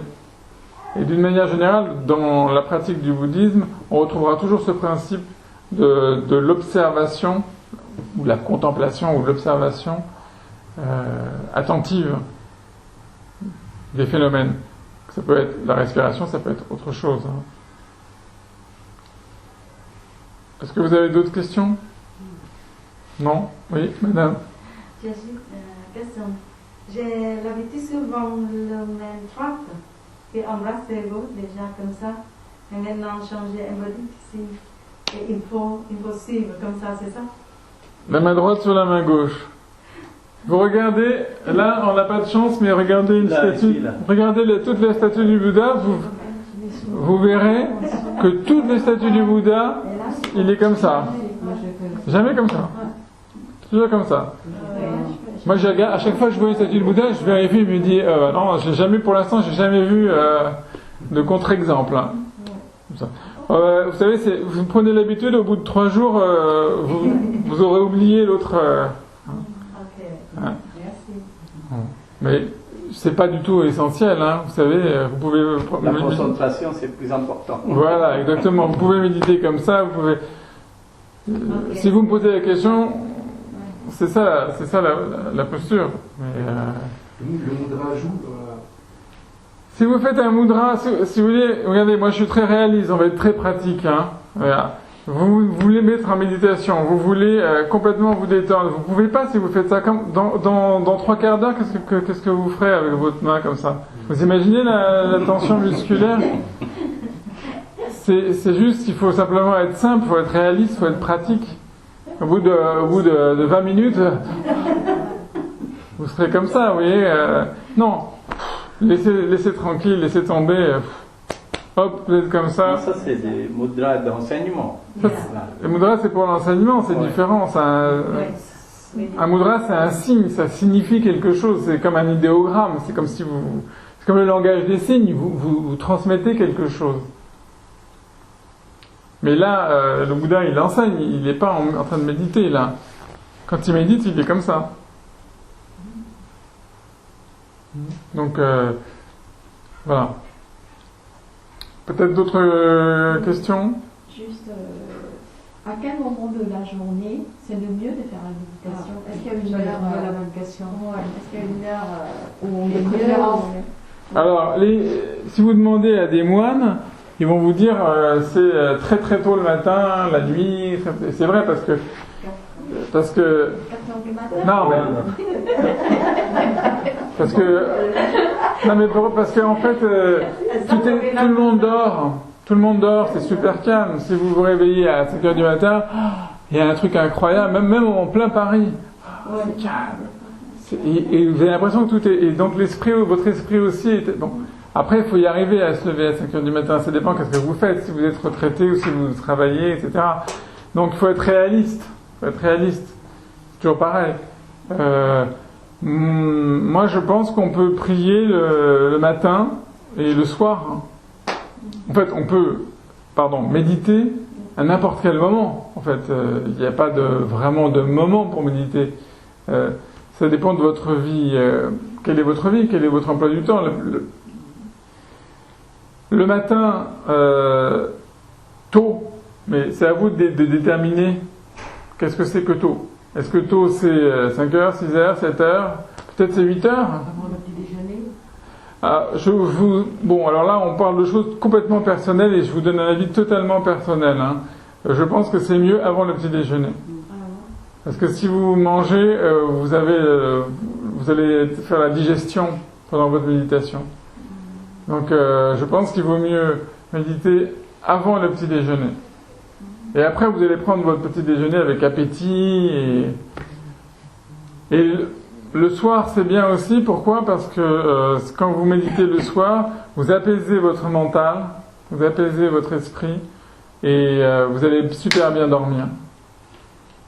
Et d'une manière générale, dans la pratique du bouddhisme, on retrouvera toujours ce principe de l'observation, ou la contemplation, ou l'observation attentive des phénomènes. Ça peut être la respiration, ça peut être autre chose. Est-ce que vous avez d'autres questions? Non? Oui, madame?
J'ai une question. J'ai l'habitude souvent le main droite et embrasser l'autre déjà comme ça. Et maintenant changer un peu ici. Et il faut suivre comme ça, c'est ça?
La main droite sur la main gauche. Vous regardez, là on n'a pas de chance, mais regardez une statue.
Ici, là.
Regardez toutes les statues du Bouddha, vous verrez que toutes les statues du Bouddha, il est comme ça. Jamais comme ça. Toujours comme ça. Moi, à chaque fois que je vois une statue de Bouddha, je vérifie et me dis, non, pour l'instant, j'ai jamais vu de contre-exemple. Comme ça. Vous savez, vous prenez l'habitude, au bout de 3 jours, vous aurez oublié l'autre.
Ok,
Hein.
merci.
Mais c'est pas du tout essentiel, hein. Vous savez, vous pouvez.
La concentration, c'est plus important.
Voilà, exactement. Vous pouvez méditer comme ça. Vous pouvez. Si vous me posez la question, c'est ça la posture. Mais,
Le mudra joue.
si vous faites un mudra, si vous voulez, regardez, moi je suis très réaliste, on va être très pratique. Hein. Voilà. Vous voulez mettre en méditation, vous voulez complètement vous détendre. Vous pouvez pas si vous faites ça comme dans 3 quarts d'heure. Qu'est-ce que vous ferez avec votre main comme ça? Vous imaginez la tension musculaire? C'est juste, il faut simplement être simple, il faut être réaliste, il faut être pratique. Au bout de 20 minutes, vous serez comme ça, vous voyez. Non, laissez tranquille, laissez tomber. Hop, vous êtes comme ça.
Ça, c'est des mudras d'enseignement.
Le mudra, c'est pour l'enseignement, c'est différent. Un mudra, c'est un signe, ça signifie quelque chose. C'est comme un idéogramme. C'est comme le langage des signes. Vous transmettez quelque chose. Mais là, le Bouddha, il enseigne, il n'est pas en train de méditer, là. Quand il médite, il est comme ça. Donc, voilà. Peut-être d'autres questions?
Juste, à quel moment de la journée c'est le mieux de faire la méditation? Est-ce qu'il y a une heure
de la méditation?
Ouais, est-ce qu'il y a une heure où on
Des
est mieux?
préférences.
Alors, si vous demandez à des moines, ils vont vous dire c'est très très tôt le matin, la nuit. C'est vrai parce que
4 heures du matin?
non mais parce que en fait tout le monde dort. Tout le monde dort, c'est super calme. Si vous vous réveillez à 5 heures du matin, il y a un truc incroyable, même en plein Paris. C'est calme. Et vous avez l'impression que tout est. Et donc votre esprit aussi est. Bon. Après, il faut y arriver à se lever à 5 heures du matin. Ça dépend qu'est-ce que vous faites, si vous êtes retraité ou si vous travaillez, etc. Donc, il faut être réaliste. C'est toujours pareil. Moi, je pense qu'on peut prier le matin et le soir. En fait, on peut, méditer à n'importe quel moment. En fait, il n'y a pas vraiment de moment pour méditer. Ça dépend de votre vie. Quelle est votre vie? Quel est votre emploi du temps? Le matin, tôt, mais c'est à vous de déterminer qu'est-ce que c'est que tôt. Est-ce que tôt c'est 5 heures, 6 heures, 7 heures, peut-être c'est 8 heures?
Avant le petit déjeuner?
Bon, alors là on parle de choses complètement personnelles et je vous donne un avis totalement personnel. Hein. Je pense que c'est mieux avant le petit déjeuner. Parce que si vous mangez, vous allez faire la digestion pendant votre méditation. Donc je pense qu'il vaut mieux méditer avant le petit déjeuner. Et après vous allez prendre votre petit déjeuner avec appétit. Et le soir c'est bien aussi, pourquoi? Parce que quand vous méditez le soir, vous apaisez votre mental, vous apaisez votre esprit et vous allez super bien dormir.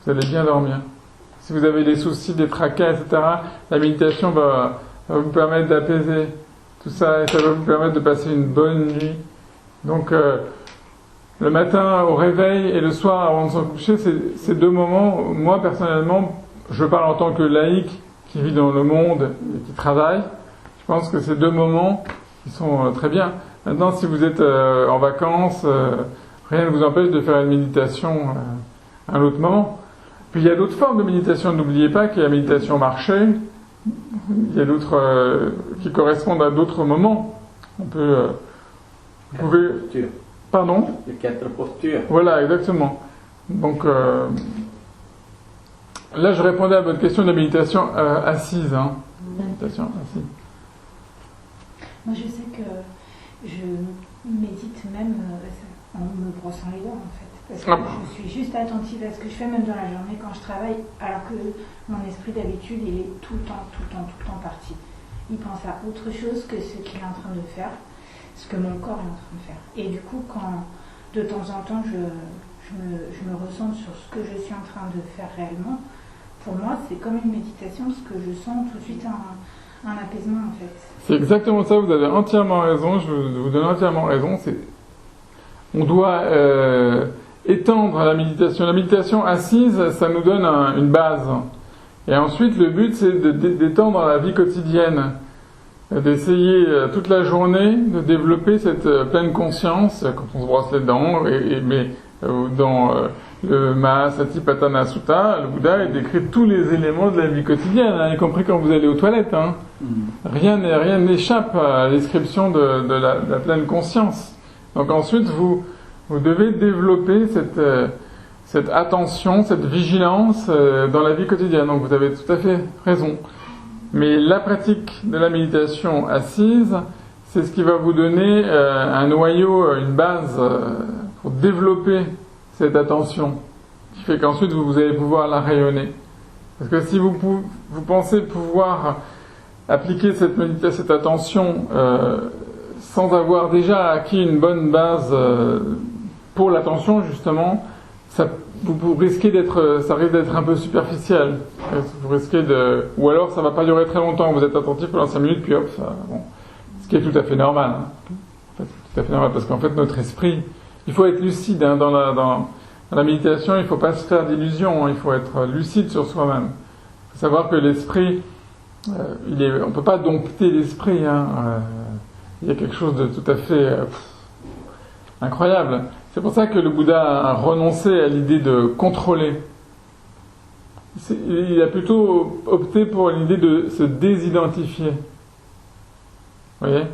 Vous allez bien dormir. Si vous avez des soucis, des tracas, etc., la méditation va vous permettre d'apaiser tout ça et ça va vous permettre de passer une bonne nuit. Donc le matin au réveil et le soir avant de se coucher, c'est 2 moments. Moi personnellement, je parle en tant que laïc qui vit dans le monde et qui travaille. Je pense que c'est 2 moments qui sont très bien. Maintenant, si vous êtes en vacances, rien ne vous empêche de faire une méditation à un autre moment. Puis il y a d'autres formes de méditation. N'oubliez pas qu'il y a la méditation marché. Il y a d'autres qui correspondent à d'autres moments. On peut. Vous pouvez.
Postures.
Pardon?
Les 4 postures.
Voilà, exactement. Donc là, je répondais à votre question de la méditation assise. Hein. Méditation assise.
Moi, je sais que je médite même en me brossant les dents, en fait. Parce que je suis juste attentive à ce que je fais, même dans la journée quand je travaille, alors que mon esprit d'habitude, il est tout le temps parti. Il pense à autre chose que ce qu'il est en train de faire, ce que mon corps est en train de faire. Et du coup, quand de temps en temps je me ressens sur ce que je suis en train de faire réellement, pour moi, c'est comme une méditation, parce que je sens tout de suite un apaisement, en fait.
C'est exactement ça, vous avez entièrement raison, je vous donne entièrement raison. on doit étendre la méditation. La méditation assise, ça nous donne une base. Et ensuite, le but, c'est d'étendre la vie quotidienne, d'essayer toute la journée de développer cette pleine conscience quand on se brosse les dents. Mais dans le Mahasatipatthana Sutta, le Bouddha décrit tous les éléments de la vie quotidienne, y compris quand vous allez aux toilettes. Rien n'échappe à la description de la pleine conscience. Donc ensuite, vous devez développer cette attention, cette vigilance dans la vie quotidienne. Donc vous avez tout à fait raison. Mais la pratique de la méditation assise, c'est ce qui va vous donner un noyau, une base pour développer cette attention, qui fait qu'ensuite vous allez pouvoir la rayonner. Parce que si vous pensez pouvoir appliquer cette attention sans avoir déjà acquis une bonne base pour l'attention, justement, ça risque d'être un peu superficiel. Vous risquez ou alors ça va pas durer très longtemps, vous êtes attentif pendant 5 minutes, puis hop, ce qui est tout à fait normal. En fait, c'est tout à fait normal, parce qu'en fait, notre esprit, il faut être lucide dans la méditation, il ne faut pas se faire d'illusions, il faut être lucide sur soi-même. Il faut savoir que l'esprit, on ne peut pas dompter l'esprit. Il y a quelque chose de tout à fait incroyable. C'est pour ça que le Bouddha a renoncé à l'idée de contrôler. Il a plutôt opté pour l'idée de se désidentifier. Vous voyez ?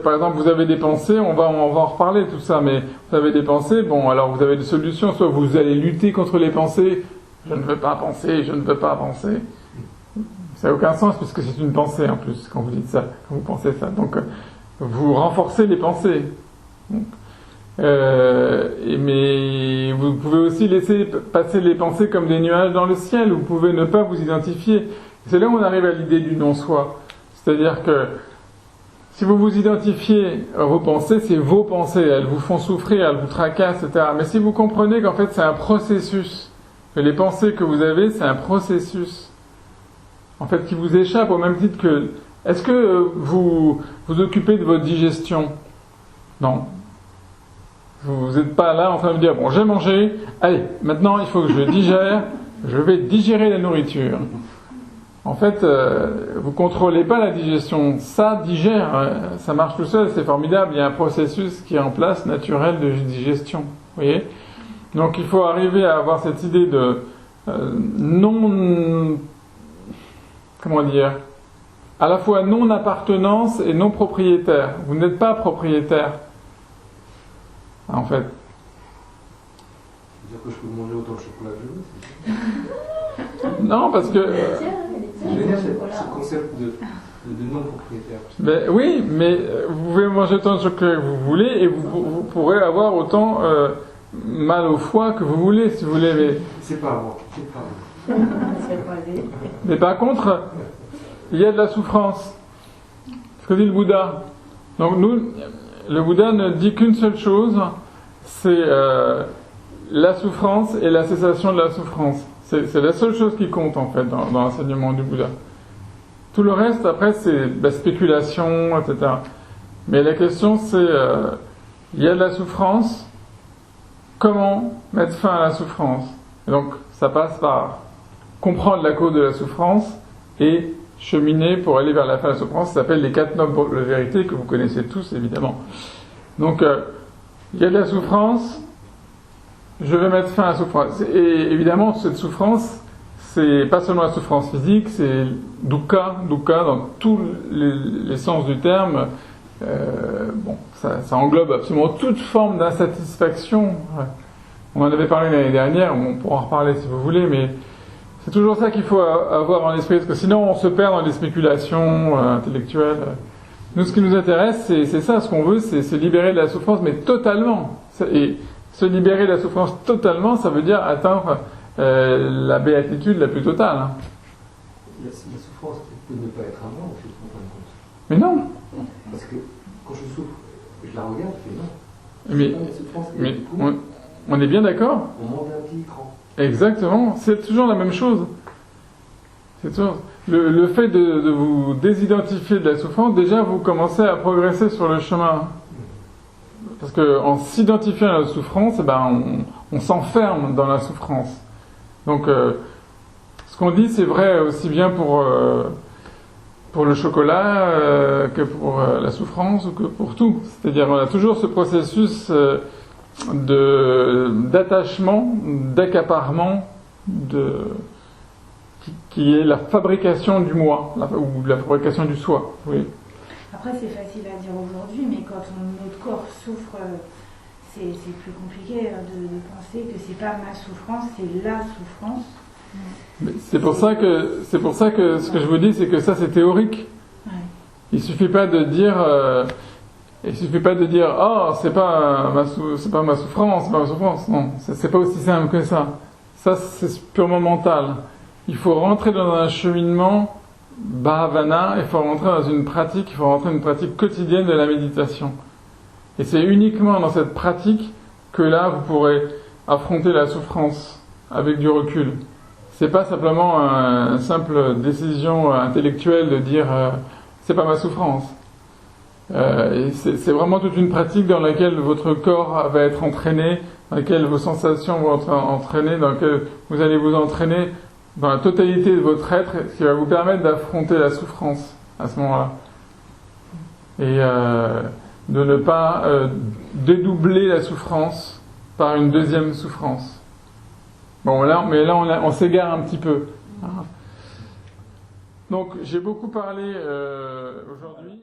Par exemple, vous avez des pensées, on va en reparler tout ça, mais vous avez des pensées, bon, alors vous avez des solutions, soit vous allez lutter contre les pensées, je ne veux pas penser, je ne veux pas penser. Ça n'a aucun sens puisque c'est une pensée en plus, quand vous dites ça, quand vous pensez ça. Donc, vous renforcez les pensées. Mais vous pouvez aussi laisser passer les pensées comme des nuages dans le ciel, vous pouvez ne pas vous identifier. C'est là où on arrive à l'idée du non-soi. C'est-à-dire que si vous vous identifiez à vos pensées, c'est vos pensées, elles vous font souffrir, elles vous tracassent, etc. Mais si vous comprenez qu'en fait c'est un processus, que les pensées que vous avez, c'est un processus, en fait, qui vous échappe au même titre que... Est-ce que vous vous occupez de votre digestion ? Non. Vous n'êtes pas là en train de dire, bon, j'ai mangé, allez, maintenant il faut que je digère, je vais digérer la nourriture. En fait, vous contrôlez pas la digestion, ça digère, ça marche tout seul, c'est formidable, il y a un processus qui est en place, naturel de digestion, vous voyez ? Donc il faut arriver à avoir cette idée de à la fois non-appartenance et non-propriétaire. Vous n'êtes pas propriétaire, en fait.
C'est-à-dire que je peux manger autant de chocolat que je veux,
Non, parce que...
Je veux dire, c'est ce concept de non-propriétaire.
Mais, oui, mais vous pouvez manger autant de chocolat que vous voulez et vous pourrez avoir autant mal au foie que vous voulez, si vous voulez. Mais...
C'est pas moi, c'est pas moi.
Mais par contre, il y a de la souffrance. Ce que dit le Bouddha. Donc le Bouddha ne dit qu'une seule chose, c'est la souffrance et la cessation de la souffrance. C'est la seule chose qui compte en fait dans l'enseignement du Bouddha. Tout le reste, après, c'est la spéculation, etc. Mais la question, c'est il y a de la souffrance, comment mettre fin à la souffrance ? Et donc, ça passe par comprendre la cause de la souffrance et cheminer pour aller vers la fin de la souffrance. Ça s'appelle les 4 nobles vérités que vous connaissez tous, évidemment. Donc, il y a de la souffrance, je vais mettre fin à la souffrance. Et évidemment, cette souffrance, c'est pas seulement la souffrance physique, c'est dukkha dans tous les sens du terme. Ça englobe absolument toute forme d'insatisfaction. On en avait parlé l'année dernière, on pourra en reparler si vous voulez, mais c'est toujours ça qu'il faut avoir en esprit, parce que sinon on se perd dans des spéculations intellectuelles. Nous, ce qui nous intéresse, c'est ça, ce qu'on veut, c'est se libérer de la souffrance, mais totalement. Et se libérer de la souffrance totalement, ça veut dire atteindre la béatitude la plus totale.
La souffrance peut ne pas être à moi, en fait, en fin de compte.
Mais non.
Parce que quand je souffre, je la regarde, je fais non.
Mais on est bien d'accord ?
On monte un petit écran.
Exactement, c'est toujours la même chose. C'est toujours... Le fait de vous désidentifier de la souffrance, déjà vous commencez à progresser sur le chemin. parce que en s'identifiant à la souffrance, eh ben, on s'enferme dans la souffrance. Donc, ce qu'on dit, c'est vrai aussi bien pour le chocolat que pour la souffrance ou que pour tout. C'est-à-dire, on a toujours ce processus d'attachement, d'accaparement, qui est la fabrication du moi, ou la fabrication du soi. Oui.
Après, c'est facile à dire aujourd'hui, mais quand notre corps souffre, c'est plus compliqué de penser que c'est pas ma souffrance, c'est la souffrance.
C'est pour ça que ce que je vous dis, c'est que ça, c'est théorique.
Ouais.
Il suffit pas de dire, oh, c'est pas ma souffrance, c'est pas ma souffrance. Non, c'est pas aussi simple que ça. Ça, c'est purement mental. Il faut rentrer dans un cheminement bhavana, il faut rentrer dans une pratique quotidienne de la méditation. Et c'est uniquement dans cette pratique que là, vous pourrez affronter la souffrance avec du recul. C'est pas simplement une simple décision intellectuelle de dire c'est pas ma souffrance. C'est vraiment toute une pratique dans laquelle votre corps va être entraîné, dans laquelle vos sensations vont être entraînées, dans laquelle vous allez vous entraîner dans la totalité de votre être, ce qui va vous permettre d'affronter la souffrance à ce moment-là. Et de ne pas dédoubler la souffrance par une deuxième souffrance. Bon, mais là on s'égare un petit peu. Donc j'ai beaucoup parlé aujourd'hui.